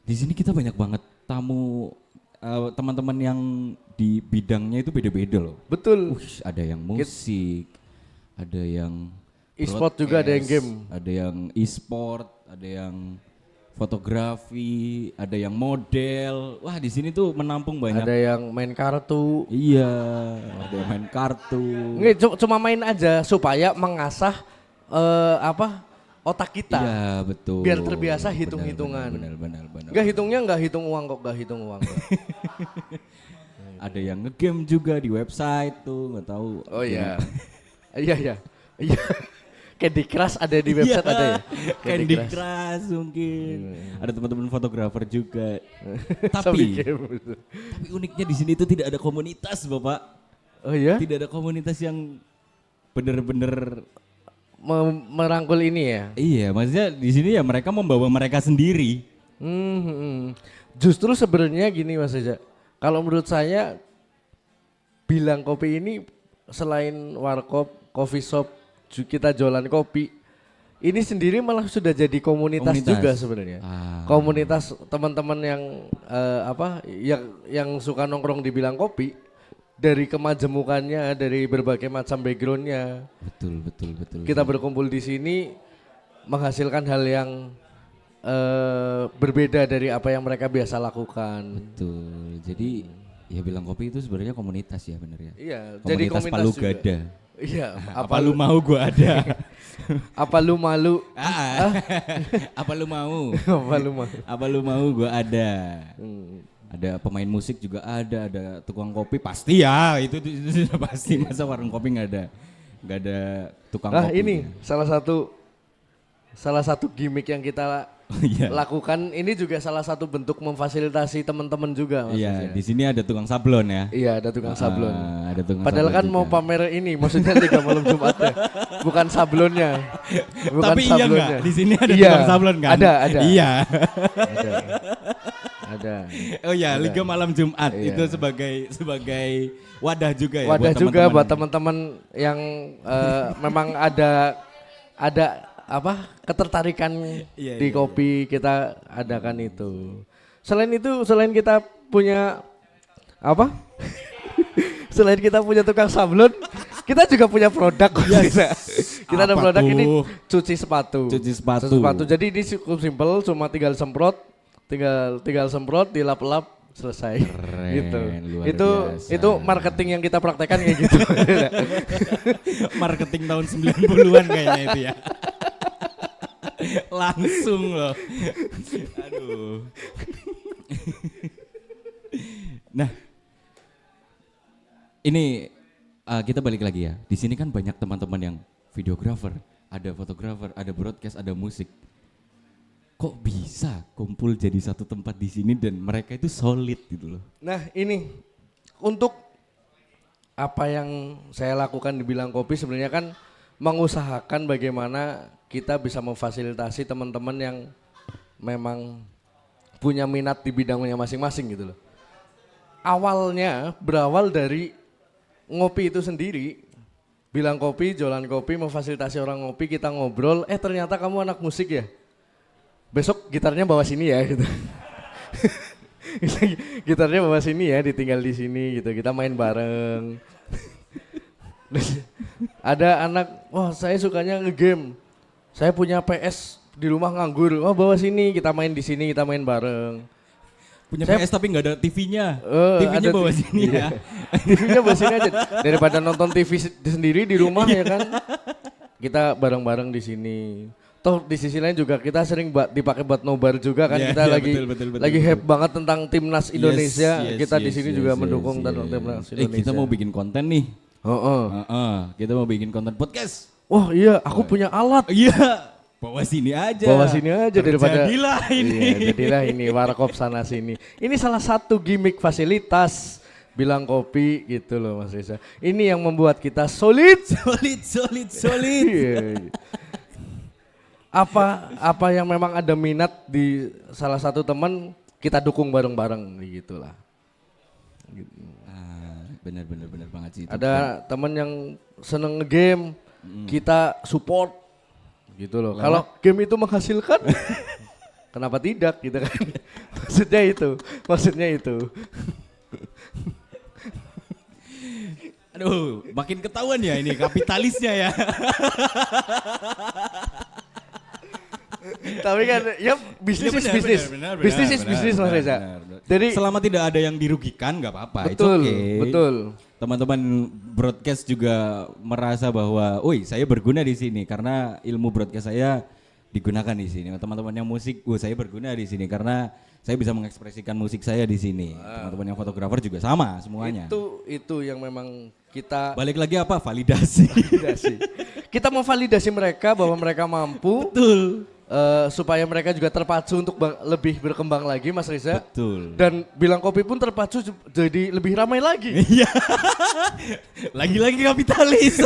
di sini kita banyak banget tamu teman-teman yang di bidangnya itu beda-beda loh. Betul. Ada yang musik, ada yang E-sport juga, ada yang game. ada yang e-sport, ada yang fotografi, ada yang model. Wah di sini tuh menampung banyak. Ada yang main kartu. Iya, ada yang main kartu. Nggak, cuma main aja supaya mengasah otak kita. Iya betul. Biar terbiasa hitung-hitungan. Benar. Nggak hitung uang kok. Ada yang ngegame juga di website tuh, nggak tahu. Oh iya. Iya. Candy Crush ada di website ada ya? Candy Crush mungkin. Ada teman-teman fotografer juga. Sambil tapi game. uniknya di sini itu tidak ada komunitas, Bapak. Oh iya? Tidak ada komunitas yang bener-bener Merangkul ini ya. iya, maksudnya di sini ya mereka membawa mereka sendiri. Justru sebenarnya gini Mas Reza, kalau menurut saya Bilang Kopi ini selain warkop, coffee shop, kita jualan kopi, ini sendiri malah sudah jadi komunitas juga sebenarnya. Komunitas teman-teman yang yang suka nongkrong di Bilang Kopi, dari kemajemukannya, dari berbagai macam backgroundnya. Betul. Kita berkumpul di sini menghasilkan hal yang berbeda dari apa yang mereka biasa lakukan. Betul. Jadi ya Bilang Kopi itu sebenarnya komunitas ya bener ya. Iya, komunitas jadi komunitas Palu juga. Gada. Iya, Apa lu mau gua ada. apa lu malu? Apa lu mau? Apa lu malu? Apa lu mau gua ada. Ada pemain musik juga ada tukang kopi pasti ya, itu sudah pasti, masa warung kopi nggak ada tukang Nah kopi. ini salah satu gimmick yang kita lakukan, ini juga salah satu bentuk memfasilitasi teman-teman juga. Iya, di sini ada tukang sablon ya. Iya, ada tukang sablon. Ada tukang Padahal sablon kan juga. mau pamer ini, maksudnya 3 malam Jumat ya, bukan sablonnya. Bukan Tapi iya sablonnya. nggak? Di sini ada Iya, tukang sablon kan? Ada. Iya. Ada. Oh ya, Ada. Liga Malam Jumat Iya. itu sebagai wadah juga ya. Wadah buat juga teman-teman. buat teman-teman yang memang ada ketertarikan Iya, di kopi, kita adakan itu. Selain kita punya apa? Selain kita punya tukang sablon, kita juga punya produk. Kita ada Apa produk tuh? ini cuci sepatu. Cuci sepatu. Jadi ini cukup simpel, cuma tinggal semprot, dilap-lap, selesai. Keren, Gitu. luar biasa. Itu marketing yang kita praktekkan kayak gitu. Marketing tahun 90-an kayaknya itu ya. Langsung loh. Aduh. Nah, ini kita balik lagi ya. Di sini kan banyak teman-teman yang videografer, ada fotografer, ada broadcast, ada musik. Kok bisa kumpul jadi satu tempat di sini dan mereka itu solid gitu loh. Nah ini untuk apa yang saya lakukan di Bilang Kopi sebenarnya kan mengusahakan bagaimana kita bisa memfasilitasi teman-teman yang memang punya minat di bidangnya masing-masing gitu loh. Awalnya berawal dari ngopi itu sendiri. Bilang Kopi, jualan kopi, memfasilitasi orang ngopi, kita ngobrol, ternyata kamu anak musik ya? Besok gitarnya bawa sini ya gitu. Gitarnya bawa sini ya, ditinggal di sini gitu, kita main bareng. Ada anak, wah saya sukanya ngegame, saya punya PS di rumah nganggur, wah bawa sini, kita main di sini, kita main bareng. Punya Saya- PS tapi nggak ada TV-nya. Oh, TV-nya ada bawa TV. sini ya. TV-nya bawa sini aja, daripada nonton TV sendiri di rumah ya kan. Kita bareng-bareng di sini. Toh di sisi lain juga kita sering dipakai buat nobar juga kan, Iya, kita iya, lagi betul, lagi hype banget tentang timnas Indonesia. Yes, Kita di yes, sini yes, juga yes, mendukung yes. tentang timnas Indonesia. Kita mau bikin konten nih. Heeh. Kita mau bikin konten podcast. Wah iya, aku punya alat. Iya, bawa sini aja. Bawa sini aja daripada. Jadilah ini. Iya, jadilah ini warkop sana sini. Ini salah satu gimmick fasilitas Bilang Kopi gitu loh Mas Reza. Ini yang membuat kita solid. solid. Iya. Apa yang memang ada minat di salah satu teman, kita dukung bareng-bareng gitulah. Gitu. Bener banget sih. Itu. Ada teman yang seneng game, kita support gitu loh. Kalau game itu menghasilkan, kenapa tidak gitu kan? Maksudnya itu. Aduh, makin ketahuan ya ini kapitalisnya ya. Tapi kan ya bisnis Iya, is bisnis. Bisnis is bisnis Mas Reza. Jadi selama tidak ada yang dirugikan nggak apa-apa. It's betul, okay. betul. Teman-teman broadcast juga merasa bahwa, saya berguna di sini karena ilmu broadcast saya digunakan di sini. Teman-teman yang musik, saya berguna di sini karena saya bisa mengekspresikan musik saya di sini. Teman-teman yang fotografer juga sama semuanya. Itu yang memang kita Balik lagi apa? Validasi. validasi. Kita memvalidasi mereka bahwa mereka mampu. Betul. supaya mereka juga terpacu untuk lebih berkembang lagi, Mas Reza. Betul. Dan Bilang Kopi pun terpacu jadi lebih ramai lagi. Iya. Lagi-lagi kapitalis.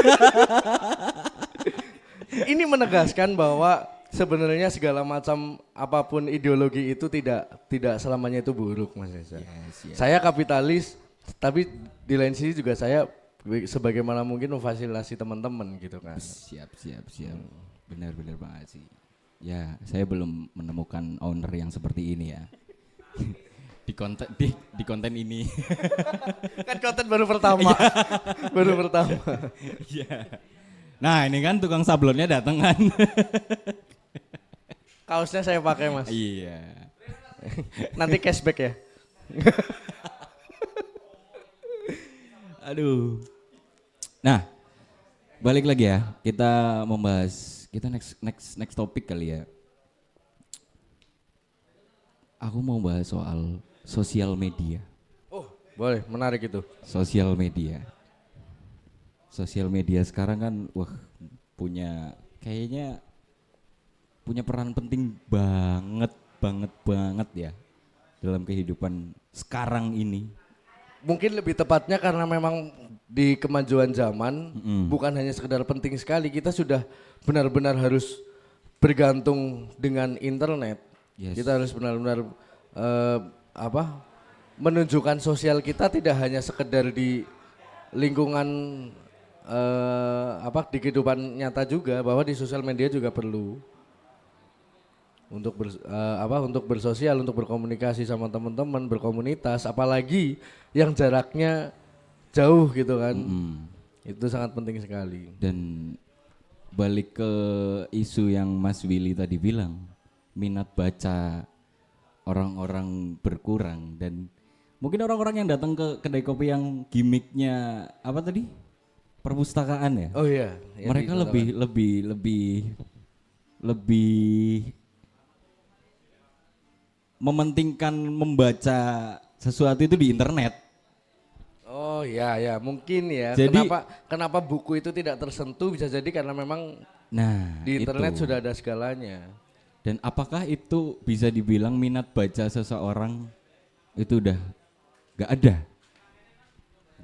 Ini menegaskan bahwa sebenarnya segala macam apapun ideologi itu tidak selamanya itu buruk, Mas Reza. Yes. Saya kapitalis, tapi di lain sisi juga saya sebagaimana mungkin memfasilitasi teman-teman gitu kan. Siap. Benar-benar banget sih. Ya, saya belum menemukan owner yang seperti ini ya. di konten ini. Kan konten baru pertama. Baru pertama. Iya. Nah, ini kan tukang sablonnya datang kan. Kaosnya saya pakai, Mas. Iya. Nanti cashback ya. Aduh. Nah, balik lagi ya. Kita membahas next topik kali ya. Aku mau bahas soal sosial media. Oh, boleh, menarik itu. Sosial media. Sosial media sekarang kan kayaknya punya peran penting banget ya dalam kehidupan sekarang ini. Mungkin lebih tepatnya karena memang di kemajuan zaman bukan hanya sekedar penting sekali, kita sudah benar-benar harus bergantung dengan internet. Yes. Kita harus benar-benar menunjukkan sosial kita tidak hanya sekedar di lingkungan di kehidupan nyata juga, bahwa di sosial media juga perlu untuk bersosial, untuk berkomunikasi sama teman-teman, berkomunitas, apalagi yang jaraknya jauh gitu kan. Itu sangat penting sekali. Dan balik ke isu yang Mas Willy tadi bilang, minat baca orang-orang berkurang, dan mungkin orang-orang yang datang ke kedai kopi yang gimmicknya apa tadi? Perpustakaan ya? Oh iya. Mereka lebih mementingkan membaca sesuatu itu di internet. Oh ya mungkin ya. Jadi, kenapa buku itu tidak tersentuh, bisa jadi karena memang di internet itu. sudah ada segalanya. Dan apakah itu bisa dibilang minat baca seseorang itu udah gak ada?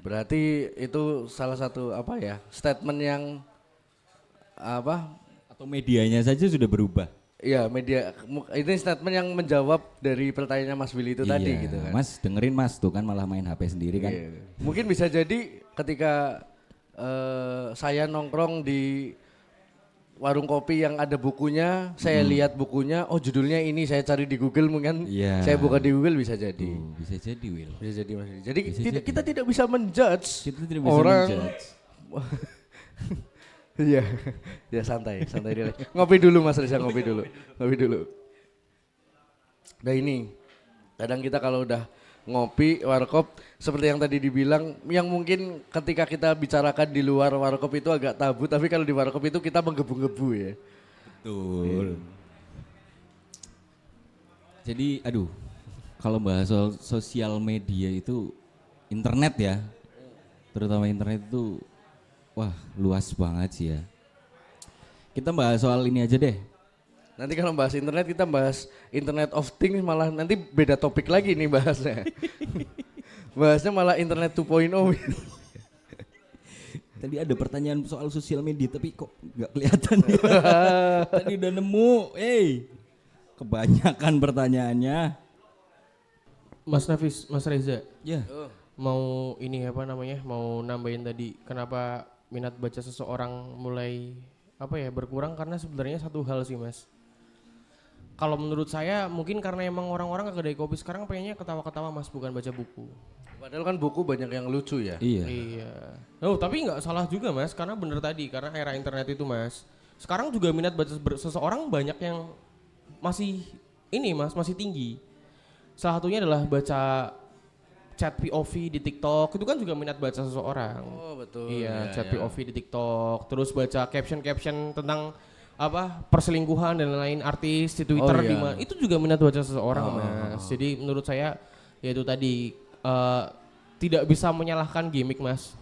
Berarti itu salah satu statement yang Atau medianya saja sudah berubah? Iya, media ini statement yang menjawab dari pertanyaannya Mas Willy itu tadi gitu kan. Mas dengerin Mas tuh kan malah main HP sendiri kan. Iya. Mungkin bisa jadi ketika saya nongkrong di warung kopi yang ada bukunya, saya lihat bukunya, oh judulnya ini, saya cari di Google mungkin, saya buka di Google, bisa jadi. Bisa jadi Will. Bisa jadi Mas Willy. Jadi Bisa kita tidak bisa menjudge Kita tidak bisa orang. menjudge. Iya, ya santai dulu. Ngopi dulu Mas Reza, ngopi dulu. Nah ini, kadang kita kalau udah ngopi warkop, seperti yang tadi dibilang, yang mungkin ketika kita bicarakan di luar warkop itu agak tabu, tapi kalau di warkop itu kita menggebu-gebu ya. Betul. Jadi kalau bahas soal sosial media itu, internet ya, terutama internet itu, wah luas banget sih ya. Kita bahas soal ini aja deh. Nanti kalau bahas internet, kita bahas Internet of Things, malah nanti beda topik lagi nih bahasnya. Bahasnya malah Internet 2.0. Tadi ada pertanyaan soal sosial media tapi kok nggak kelihatan ya. Tadi udah nemu, kebanyakan pertanyaannya. Mas Nafis, Mas Reza, Ya. mau mau nambahin tadi kenapa minat baca seseorang mulai berkurang, karena sebenarnya satu hal sih Mas. Kalau menurut saya mungkin karena emang orang-orang ke kedai kopi sekarang pengennya ketawa-ketawa Mas, bukan baca buku. Padahal kan buku banyak yang lucu ya. Iya. Oh tapi nggak salah juga Mas, karena bener tadi, karena era internet itu Mas. Sekarang juga minat baca seseorang banyak yang masih tinggi. Salah satunya adalah baca chat POV di TikTok, itu kan juga minat baca seseorang. Oh betul. Iya, chat POV di TikTok, terus baca caption tentang perselingkuhan dan lain-lain artis di Twitter, itu juga minat baca seseorang Mas. Jadi menurut saya yaitu tadi tidak bisa menyalahkan gimmick Mas.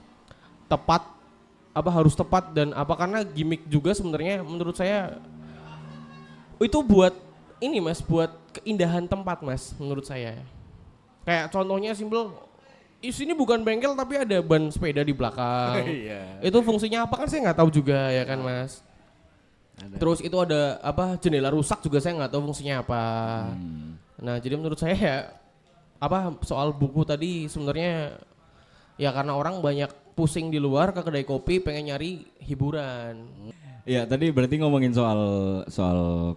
Harus tepat, dan karena gimmick juga sebenarnya menurut saya Itu buat ini Mas, buat keindahan tempat Mas menurut saya. Kayak contohnya simpel, sini bukan bengkel tapi ada ban sepeda di belakang. Iya. Itu fungsinya apa kan saya nggak tahu juga ya kan Mas. Ada. Terus itu ada apa jendela rusak juga saya nggak tahu fungsinya apa. Nah jadi menurut saya ya apa soal buku tadi sebenarnya ya karena orang banyak pusing di luar ke kedai kopi pengen nyari hiburan. Ya tadi berarti ngomongin soal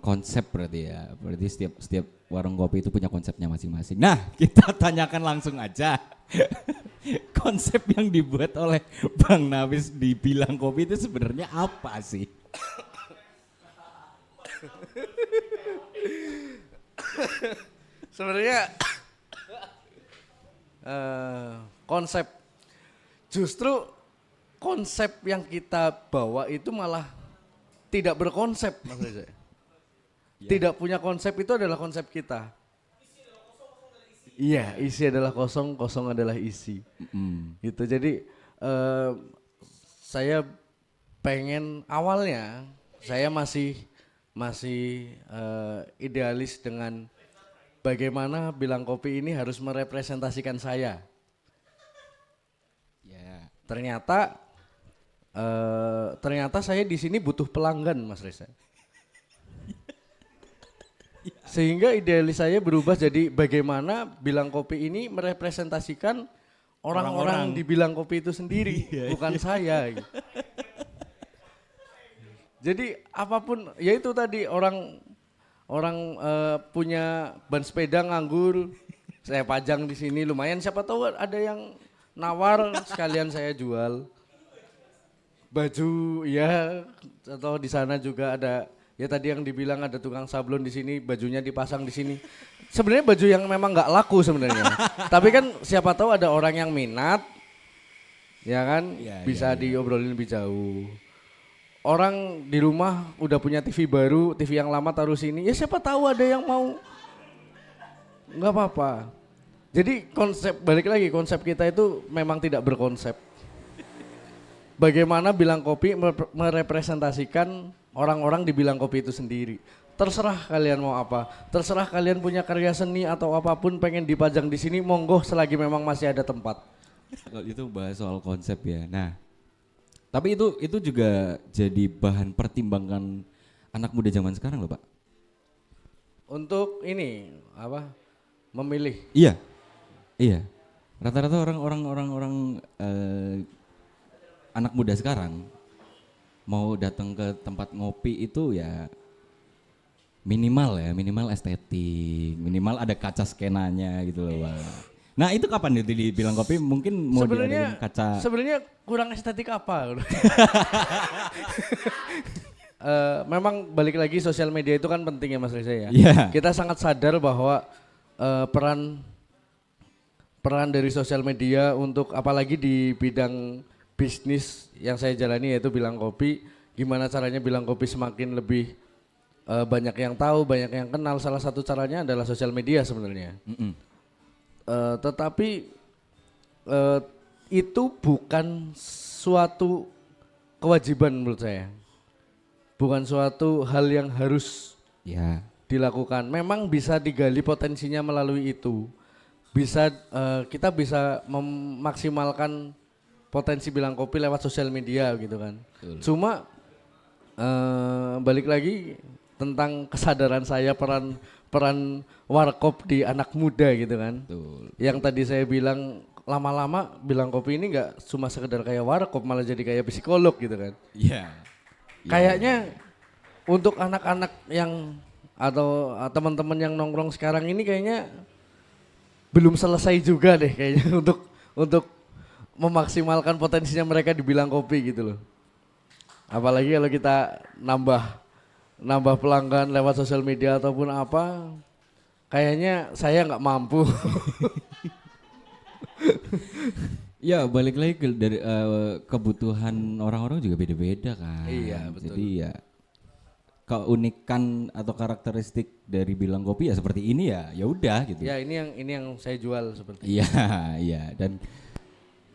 konsep berarti ya. Berarti setiap warung kopi itu punya konsepnya masing-masing. Nah kita tanyakan langsung aja. Konsep yang dibuat oleh Bang Nafis di Bilang Kopi itu sebenarnya apa sih? Sebenarnya konsep justru konsep yang kita bawa itu malah tidak berkonsep Mas Reza. Tidak punya konsep itu adalah konsep kita. Iya, isi adalah kosong, kosong adalah isi. Gitu. Jadi saya pengen awalnya saya masih idealis dengan bagaimana Bilang Kopi ini harus merepresentasikan saya. Ya. Ternyata saya di sini butuh pelanggan, Mas Reza. Sehingga idealis saya berubah jadi bagaimana Bilang Kopi ini merepresentasikan orang-orang di Bilang Kopi itu sendiri, bukan saya. Gitu. Jadi apapun, ya itu tadi orang punya ban sepeda nganggur, saya pajang di sini lumayan. Siapa tahu ada yang nawar sekalian saya jual. Baju ya, atau di sana juga ada. Ya tadi yang dibilang ada tukang sablon di sini, bajunya dipasang di sini. Sebenarnya baju yang memang nggak laku sebenarnya. Tapi kan siapa tahu ada orang yang minat, ya kan, bisa diobrolin lebih jauh. Orang di rumah udah punya TV baru, TV yang lama taruh sini. Ya siapa tahu ada yang mau, nggak apa-apa. Jadi balik lagi konsep kita itu memang tidak berkonsep. Bagaimana Bilang Kopi merepresentasikan orang-orang di Bilang Kopi itu sendiri. Terserah kalian mau apa, terserah kalian punya karya seni atau apapun pengen dipajang di sini, monggo selagi memang masih ada tempat. Kalau itu bahas soal konsep ya. Nah, tapi itu juga jadi bahan pertimbangan anak muda zaman sekarang loh Pak. Untuk ini memilih. Iya. Rata-rata orang anak muda sekarang mau datang ke tempat ngopi itu ya minimal estetik, minimal ada kaca skenanya gitu loh Pak. Nah itu kapan itu dibilang kopi mungkin mau diadain kaca? Sebenarnya kurang estetik apa? Memang balik lagi sosial media itu kan penting ya Mas Reza ya. Yeah. Kita sangat sadar bahwa peran dari sosial media untuk apalagi di bidang bisnis yang saya jalani yaitu Bilang Kopi, gimana caranya Bilang Kopi semakin lebih banyak yang tahu, banyak yang kenal. Salah satu caranya adalah sosial media sebenarnya. Tetapi itu bukan suatu kewajiban menurut saya, bukan suatu hal yang harus dilakukan. Memang bisa digali potensinya melalui itu. Kita bisa memaksimalkan potensi Bilang Kopi lewat sosial media gitu kan. Betul. Cuma balik lagi tentang kesadaran saya peran warkop di anak muda gitu kan. Betul. Yang tadi saya bilang lama-lama Bilang Kopi ini nggak cuma sekedar kayak warkop, malah jadi kayak psikolog gitu kan. Iya. Kayaknya untuk anak-anak yang atau teman-teman yang nongkrong sekarang ini kayaknya belum selesai juga deh kayaknya untuk memaksimalkan potensinya mereka di Bilang Kopi gitu loh. Apalagi kalau kita nambah pelanggan lewat sosial media ataupun apa, kayaknya saya nggak mampu. Ya balik lagi dari kebutuhan orang-orang juga beda-beda kan. Iya betul. Jadi ya keunikan atau karakteristik dari Bilang Kopi ya seperti ini ya udah gitu. Ya ini yang saya jual seperti. Iya dan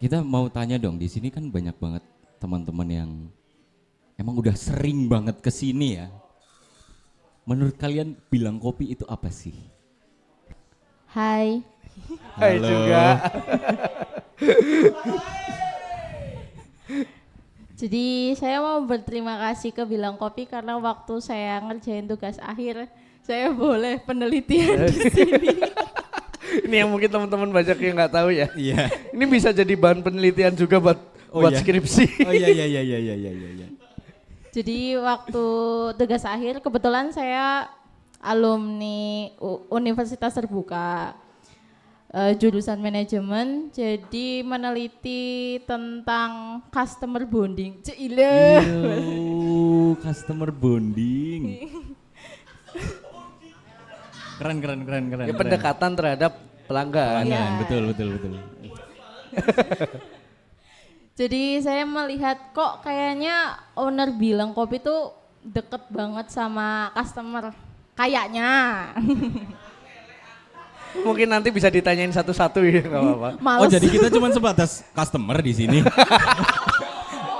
kita mau tanya dong, di sini kan banyak banget teman-teman yang emang udah sering banget ke sini ya. menurut kalian bilang kopi itu apa sih? Hai. Hai juga. Jadi saya mau berterima kasih ke Bilang Kopi karena waktu saya ngerjain tugas akhir, saya boleh penelitian di sini. Ini yang mungkin teman-teman banyak yang nggak tahu ya. Iya. Ini bisa jadi bahan penelitian juga buat iya. skripsi. Oh iya. Jadi waktu tugas akhir kebetulan saya alumni Universitas Terbuka. Jurusan manajemen, jadi meneliti tentang customer bonding. Cile. Customer bonding. Keren. Ya, pendekatan terhadap pelanggan. Iya. Betul. Jadi saya melihat kok kayaknya owner Bilang Kopi tuh deket banget sama customer. Kayaknya. Mungkin nanti bisa ditanyain satu-satu ya, nggak apa-apa. Males. Oh jadi kita cuma sebatas customer di sini.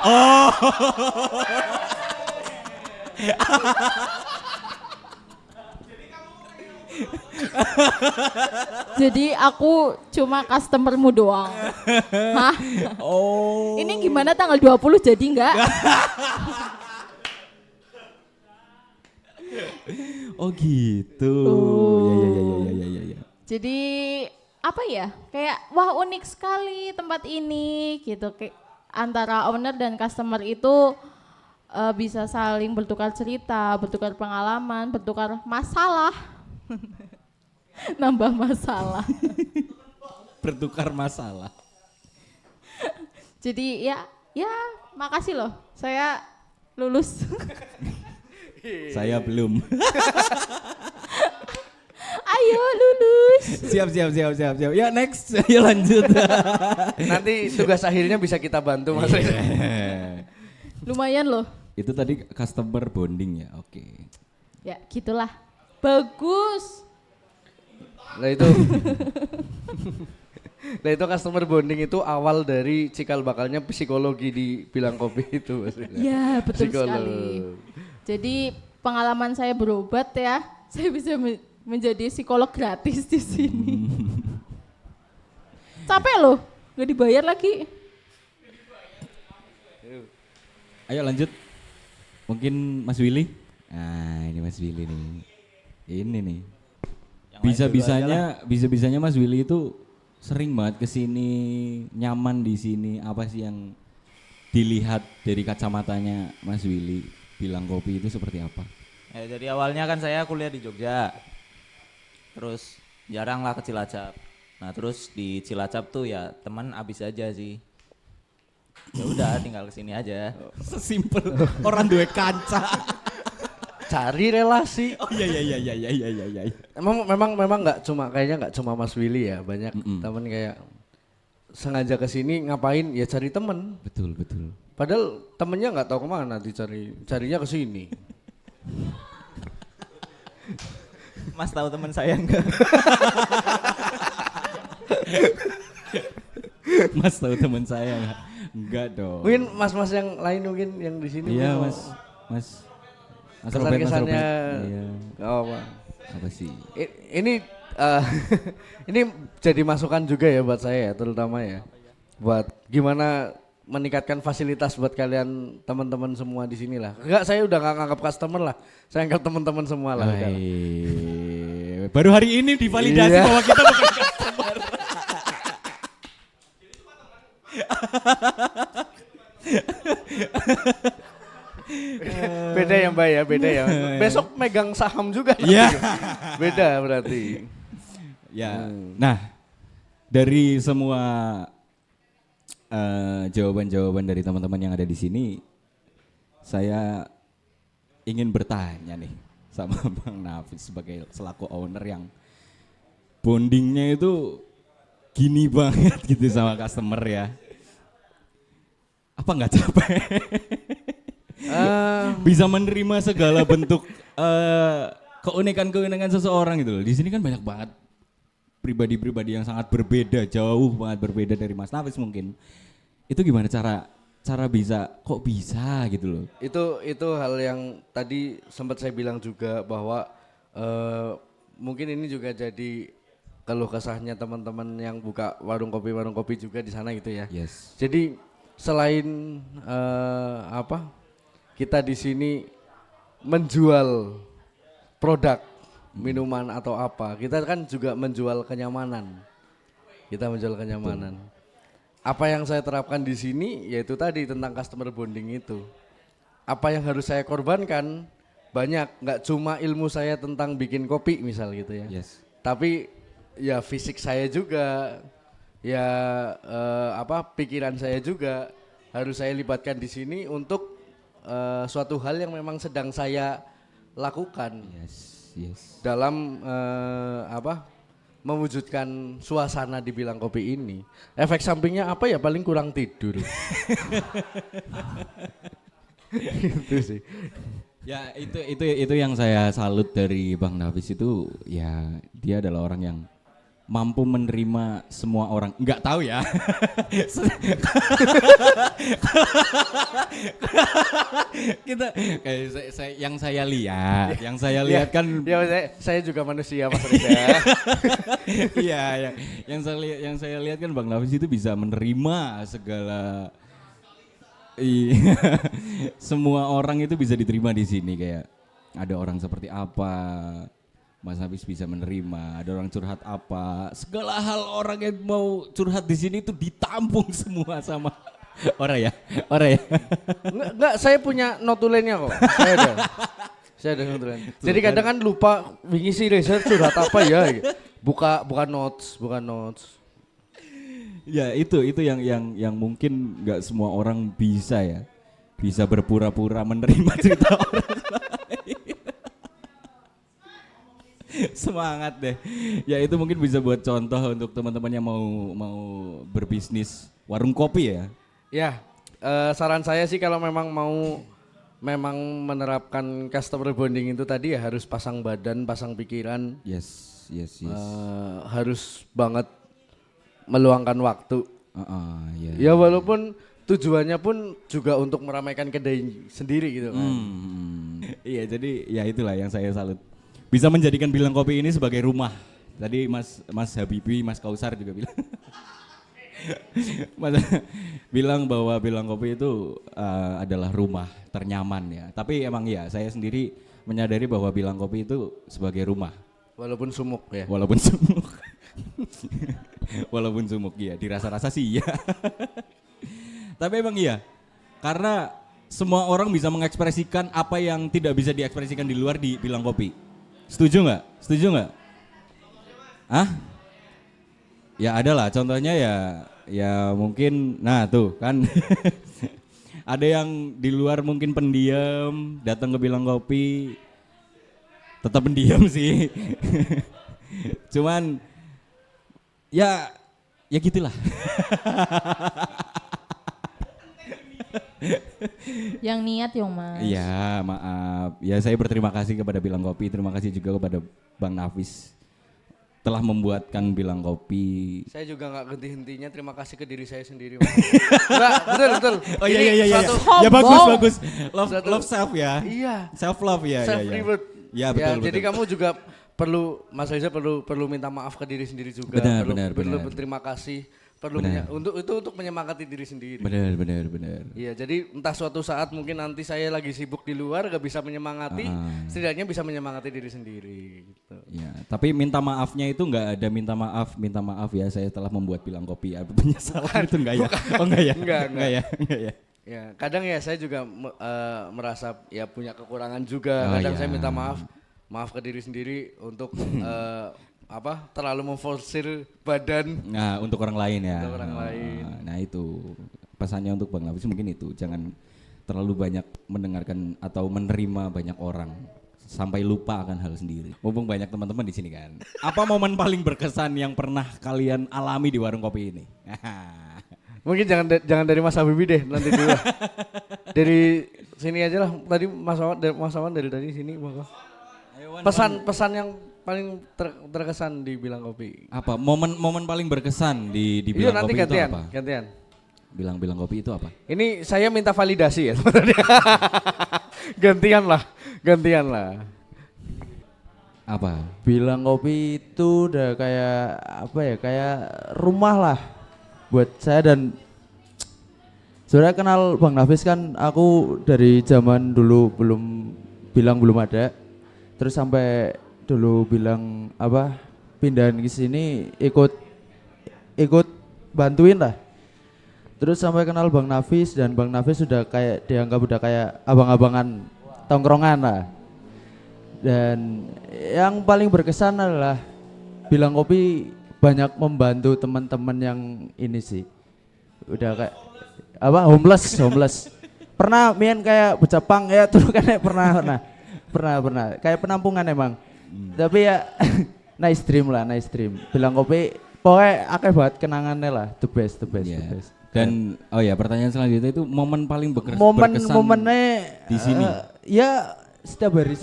Oh. Jadi aku cuma customermu doang. Hah? Oh. Ini gimana tanggal 20 jadi enggak? Oh gitu. Ya. Jadi apa ya? Kayak wah unik sekali tempat ini gitu. Kayak antara owner dan customer itu bisa saling bertukar cerita, bertukar pengalaman, bertukar masalah. Nambah masalah. Bertukar masalah. Jadi ya makasih loh. Saya lulus. Saya belum. Ayo lulus. Siap. Ya next, ayo lanjut. Nanti tugas akhirnya bisa kita bantu Mas Reza. Lumayan loh. Itu tadi customer bonding ya, oke. Ya gitulah. Bagus. Nah itu customer bonding itu awal dari cikal bakalnya psikologi di Bilang Kopi itu Mas Reza. Ya betul Psikolog. sekali. Jadi pengalaman saya berobat ya, saya bisa menjadi psikolog gratis di sini. Capek loh, nggak dibayar lagi. Ayo lanjut. Mungkin Mas Willy. Nah ini Mas Willy nih. Ini nih. Bisa-bisanya Mas Willy itu sering banget kesini, nyaman di sini. Apa sih yang dilihat dari kacamatanya Mas Willy? Bilang Kopi itu seperti apa? Ya, jadi awalnya kan saya kuliah di Jogja, terus jarang lah ke Cilacap. Nah terus di Cilacap tuh ya teman abis aja sih. Ya udah tinggal kesini aja. Sesimpel orang duwe kanca. Cari relasi. Oh iya. Memang nggak cuma kayaknya nggak cuma Mas Willy ya, banyak teman kayak sengaja kesini ngapain ya cari temen. Betul. Padahal temennya nggak tahu kemana carinya ke sini. Mas tahu teman saya enggak? Mas tahu teman saya nggak? Enggak dong. Mungkin mas-mas yang lain mungkin yang di sini. Iya mungkin Mas kesan-kesannya. Iya. Apa sih? Ini ini jadi masukan juga ya buat saya terutama ya. Buat gimana meningkatkan fasilitas buat kalian teman-teman semua di sini lah. Enggak, saya udah nggak nganggap customer lah. Saya anggap teman-teman semua lah. Udah. Baru hari ini divalidasi Iya. bahwa kita bukan customer. Beda ya Mbak ya, beda ya. Besok megang saham juga. Iya. Beda berarti. Ya. Nah, dari semua jawaban-jawaban dari teman-teman yang ada di sini, saya ingin bertanya nih sama Bang Nafis sebagai selaku owner yang bondingnya itu gini banget gitu sama customer ya. Apa nggak capek? Bisa menerima segala bentuk keunikan-keunikan seseorang gitu loh. Di sini kan banyak banget pribadi-pribadi yang sangat berbeda, jauh banget berbeda dari Mas Nafis mungkin. Itu gimana cara cara bisa kok bisa gitu loh. Itu hal yang tadi sempat saya bilang juga bahwa mungkin ini juga jadi keluh kesahnya teman-teman yang buka warung kopi juga di sana gitu ya. Yes. Jadi selain kita di sini menjual produk minuman atau apa, kita kan juga menjual kenyamanan. Kita menjual kenyamanan. Apa yang saya terapkan di sini yaitu tadi tentang customer bonding itu. Apa yang harus saya korbankan banyak, nggak cuma ilmu saya tentang bikin kopi misal gitu ya. Yes. Tapi ya fisik saya juga, ya pikiran saya juga harus saya libatkan di sini untuk suatu hal yang memang sedang saya lakukan. Yes. Dalam mewujudkan suasana di Bilang Kopi ini. Efek sampingnya apa ya? Paling kurang tidur. Itu sih. Ya itu yang saya salut dari Bang Nafis itu, ya dia adalah orang yang mampu menerima semua orang. Nggak tahu ya. Kita kayak yang saya lihat kan. Ya saya juga manusia Mas Reza. Iya, yang saya lihat kan Bang Nafis itu bisa menerima segala. Iya, semua orang itu bisa diterima di sini, kayak ada orang seperti apa, Mas Nafis bisa menerima, ada orang curhat apa, segala hal orang yang mau curhat di sini itu ditampung semua sama orang ya. Enggak, saya punya notulennya kok. Saya ada notulen. Jadi kadang kan lupa wingi sih Reza curhat apa ya. Bukan notes. Ya itu yang mungkin nggak semua orang bisa ya, bisa berpura-pura menerima cerita orang lain. Semangat deh. Ya itu mungkin bisa buat contoh untuk teman-teman yang mau berbisnis warung kopi ya. Ya, saran saya sih kalau memang mau menerapkan customer bonding itu tadi ya harus pasang badan, pasang pikiran. Yes. Harus banget meluangkan waktu. Ya Walaupun tujuannya pun juga untuk meramaikan kedai sendiri gitu kan. Iya, jadi ya itulah yang saya salut. Bisa menjadikan Bilang Kopi ini sebagai rumah. Tadi Mas Habibi, Mas Kausar juga bilang. Bilang bahwa Bilang Kopi itu adalah rumah ternyaman ya. Tapi emang ya saya sendiri menyadari bahwa Bilang Kopi itu sebagai rumah. Walaupun sumuk ya. Walaupun sumuk ya, dirasa-rasa sih ya. Tapi emang iya, karena semua orang bisa mengekspresikan apa yang tidak bisa diekspresikan di luar di Bilang Kopi. Setuju nggak? Hah? Ya ada lah, contohnya ya mungkin, nah tuh kan. Ada yang di luar mungkin pendiam, datang ke Bilang Kopi, tetap pendiam sih. Cuman ya gitulah. Yang niat ya Mas. Iya, maaf. Ya saya berterima kasih kepada Bilang Kopi, terima kasih juga kepada Bang Nafis telah membuatkan Bilang Kopi. Saya juga nggak henti-hentinya terima kasih ke diri saya sendiri. Enggak, betul. Oh iya. Sombong. Ya bagus. Love self ya. Iya. Self love ya. Self reward. Ya betul. Jadi kamu juga perlu, Mas Reza perlu minta maaf ke diri sendiri juga. Benar. Perlu berterima kasih. Untuk menyemangati diri sendiri. Benar. Iya, jadi entah suatu saat mungkin nanti saya lagi sibuk di luar gak bisa menyemangati, setidaknya bisa menyemangati diri sendiri. Gitu. Ya, tapi minta maafnya itu nggak ada minta maaf ya saya telah membuat Bilang Kopi. Penyesalan itu enggak ya? Oh enggak ya? Enggak ya. Ya, kadang ya saya juga merasa ya punya kekurangan juga. Kadang saya minta maaf ke diri sendiri untuk terlalu memforsir badan. Nah, untuk orang lain ya. Untuk orang lain. Nah, itu pesannya untuk Bang Nafis mungkin itu, jangan terlalu banyak mendengarkan atau menerima banyak orang sampai lupa akan hal sendiri. Mumpung banyak teman-teman di sini kan. Apa momen paling berkesan yang pernah kalian alami di warung kopi ini? Mungkin jangan dari Mas Habibi deh, nanti dulu. Dari sini aja lah. Tadi Mas Awan dari tadi sini monggo. Pesan yang paling terkesan di Bilang Kopi. Apa momen paling berkesan di Bilang nanti Kopi itu apa? Gantian. Bilang-bilang kopi itu apa? Ini saya minta validasi ya sebenarnya. Gantian lah. Apa? Bilang kopi itu udah kayak apa ya, kayak rumah lah buat saya. Dan sebenarnya kenal Bang Nafis kan aku dari zaman dulu belum ada, terus sampai dulu bilang apa pindahan ke sini ikut bantuin lah, terus sampai kenal Bang Nafis, dan Bang Nafis sudah kayak dianggap udah kayak abang-abangan tongkrongan lah. Dan yang paling berkesan adalah Bilang Kopi banyak membantu teman-teman yang ini sih, udah kayak apa homeless pernah mien kayak becapang ya tuh kan, pernah kayak penampungan emang. Tapi ya nice dream. Bilang Kopi pokoknya akeh banget kenangannya lah, the best. Dan oh ya, pertanyaan selanjutnya itu momen paling berkesan Momennya di sini. Ya setiap hari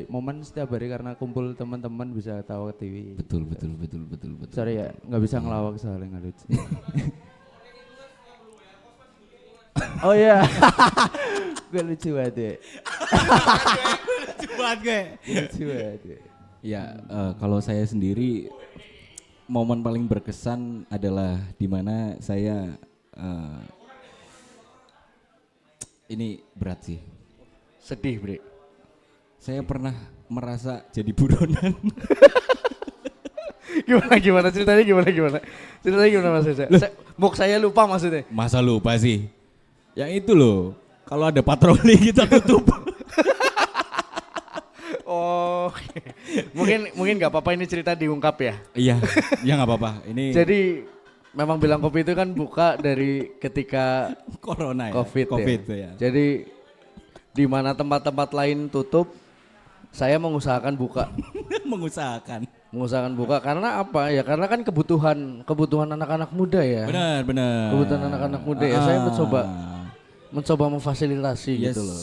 momen setiap hari, karena kumpul teman-teman bisa tahu ke TV. Betul. Sorry ya nggak bisa ngelawak soalnya nggak lucu. Oh iya. Gue lucu banget ya. Lucu banget ya. Ya, kalau saya sendiri momen paling berkesan adalah di mana saya ini berat sih. Sedih, Bre. Saya pernah merasa jadi buronan. Gimana ceritanya gimana? Ceritanya gimana Mas Reza? Mok saya lupa maksudnya. Masa lupa sih? Yang itu loh, kalau ada patroli kita tutup. Oh, mungkin nggak apa-apa ini cerita diungkap ya. Iya, ya nggak apa-apa. Ini Jadi memang Bilang Kopi itu kan buka dari ketika corona ya. COVID ya. Jadi di mana tempat-tempat lain tutup, saya mengusahakan buka. Mengusahakan Buka karena apa? Ya karena kan kebutuhan anak-anak muda ya. Benar. Kebutuhan anak-anak muda ya. Saya mencoba memfasilitasi gitu loh.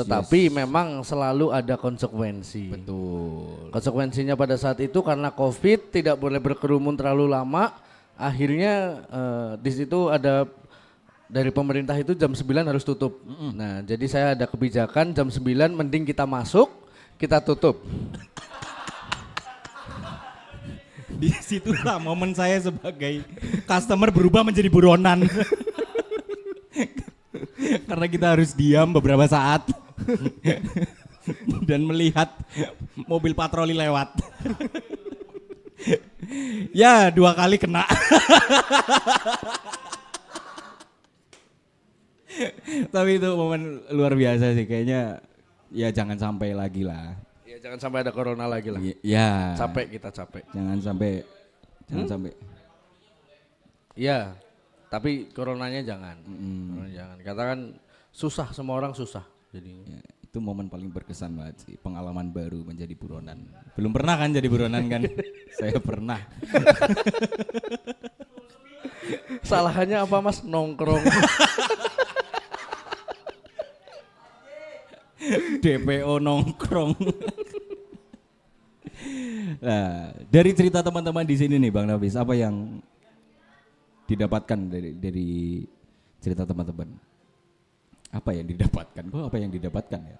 Tetapi memang selalu ada konsekuensi. Betul. Konsekuensinya pada saat itu karena COVID tidak boleh berkerumun terlalu lama. Akhirnya di situ ada dari pemerintah itu jam 9 harus tutup. Nah, jadi saya ada kebijakan jam 9 mending kita masuk, kita tutup. Di situlah momen saya sebagai customer berubah menjadi buronan. Karena kita harus diam beberapa saat dan melihat mobil patroli lewat. Ya, 2 kali kena. Tapi itu momen luar biasa sih, kayaknya ya jangan sampai lagi lah. Ya jangan sampai ada corona lagi lah. Ya. Kita capek. Jangan sampai. Iya, tapi coronanya jangan. Coronanya jangan. Katakan susah, semua orang susah. Jadi Ya, itu momen paling berkesan banget sih, pengalaman baru menjadi buronan. Belum pernah kan jadi buronan kan? Saya pernah. Salahannya apa Mas? Nongkrong. DPO nongkrong. Nah, dari cerita teman-teman di sini nih Bang Nafis, apa yang didapatkan dari cerita teman-teman? Apa yang didapatkan? Apa yang didapatkan ya?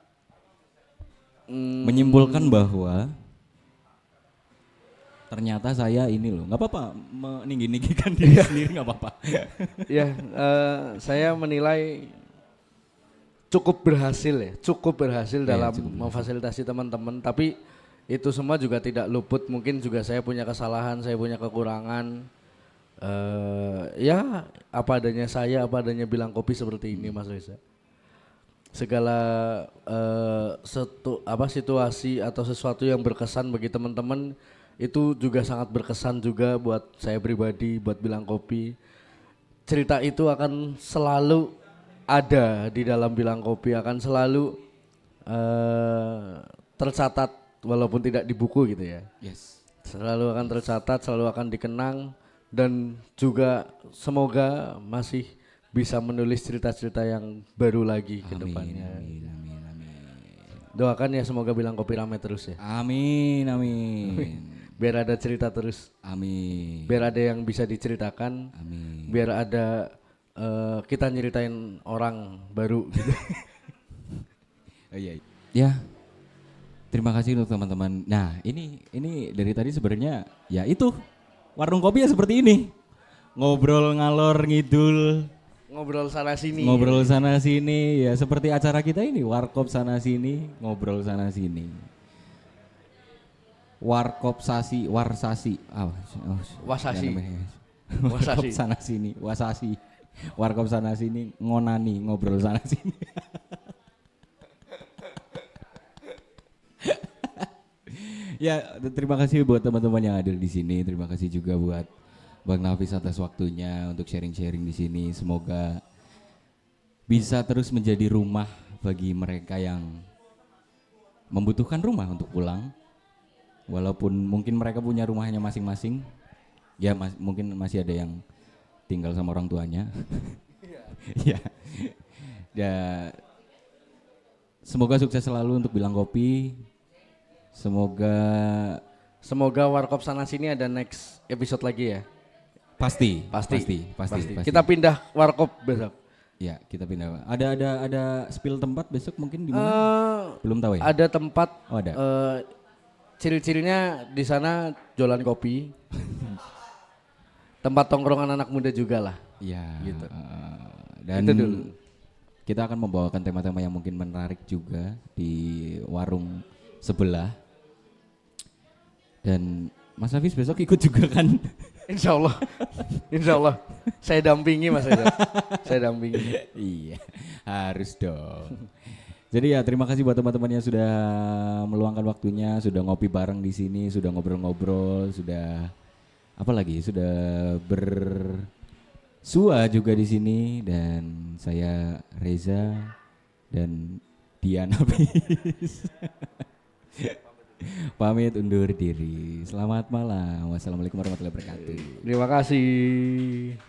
Menyimpulkan bahwa ternyata saya ini loh, nggak apa-apa meninggi-ninggikan diri sendiri, nggak apa-apa. Ya, saya menilai cukup berhasil dalam memfasilitasi teman-teman. Tapi itu semua juga tidak luput, mungkin juga saya punya kesalahan, saya punya kekurangan. Ya apa adanya Bilang Kopi seperti ini Mas Reza. Segala situasi atau sesuatu yang berkesan bagi teman-teman itu juga sangat berkesan juga buat saya pribadi, buat Bilang Kopi. Cerita itu akan selalu ada di dalam Bilang Kopi, akan selalu tercatat walaupun tidak di buku gitu ya. Yes. Selalu akan tercatat, selalu akan dikenang, dan juga semoga masih bisa menulis cerita-cerita yang baru lagi ke depannya. Amin. Doakan ya semoga Bilang Kopi rame terus ya. Amin. Biar ada cerita terus. Amin. Biar ada yang bisa diceritakan. Amin. Biar ada kita nyeritain orang baru gitu. Oh iya. Ya. Terima kasih untuk teman-teman. Nah, ini dari tadi sebenarnya ya itu warung kopi ya seperti ini. Ngobrol ngalor ngidul, Ngobrol sana sini. ngobrol sana sini ya seperti acara kita ini, warkop sana sini, ngobrol sana sini. Warkop sasi, warsasi. Wasasi. ya namanya. Warkop Wasasi. sana sini, wasasi. Warkop sana sini, ngonani, ngobrol sana sini. Ya, terima kasih buat teman-teman yang hadir di sini. Terima kasih juga buat Bang Nafis atas waktunya untuk sharing-sharing di sini. Semoga bisa terus menjadi rumah bagi mereka yang membutuhkan rumah untuk pulang. Walaupun mungkin mereka punya rumahnya masing-masing. Ya, mungkin masih ada yang tinggal sama orang tuanya. Ya. Ya. Semoga sukses selalu untuk Bilang Kopi. Semoga Warkop sana sini ada next episode lagi ya. Pasti. Pasti. Kita Kita pindah Warkop besok. ya, kita pindah. Ada spill tempat besok mungkin di mana? Belum tahu ya? Ada tempat. Oh, ada. Ciri-cirinya di sana jualan kopi. Tempat tongkrongan anak muda juga lah. Iya. gitu. Dan Itu dulu. kita akan membawakan tema-tema yang mungkin menarik juga di warung sebelah. Dan Mas Hafiz besok ikut juga kan? Insya Allah. Saya dampingi Mas Eda. Saya dampingi. Iya, harus dong. Jadi ya terima kasih buat teman-teman yang sudah meluangkan waktunya, sudah ngopi bareng di sini, sudah ngobrol-ngobrol, sudah apa lagi? Sudah bersua juga di sini dan saya Reza dan Dian Hafiz. Pamit undur diri. Selamat malam. Wassalamualaikum warahmatullahi wabarakatuh. Terima kasih.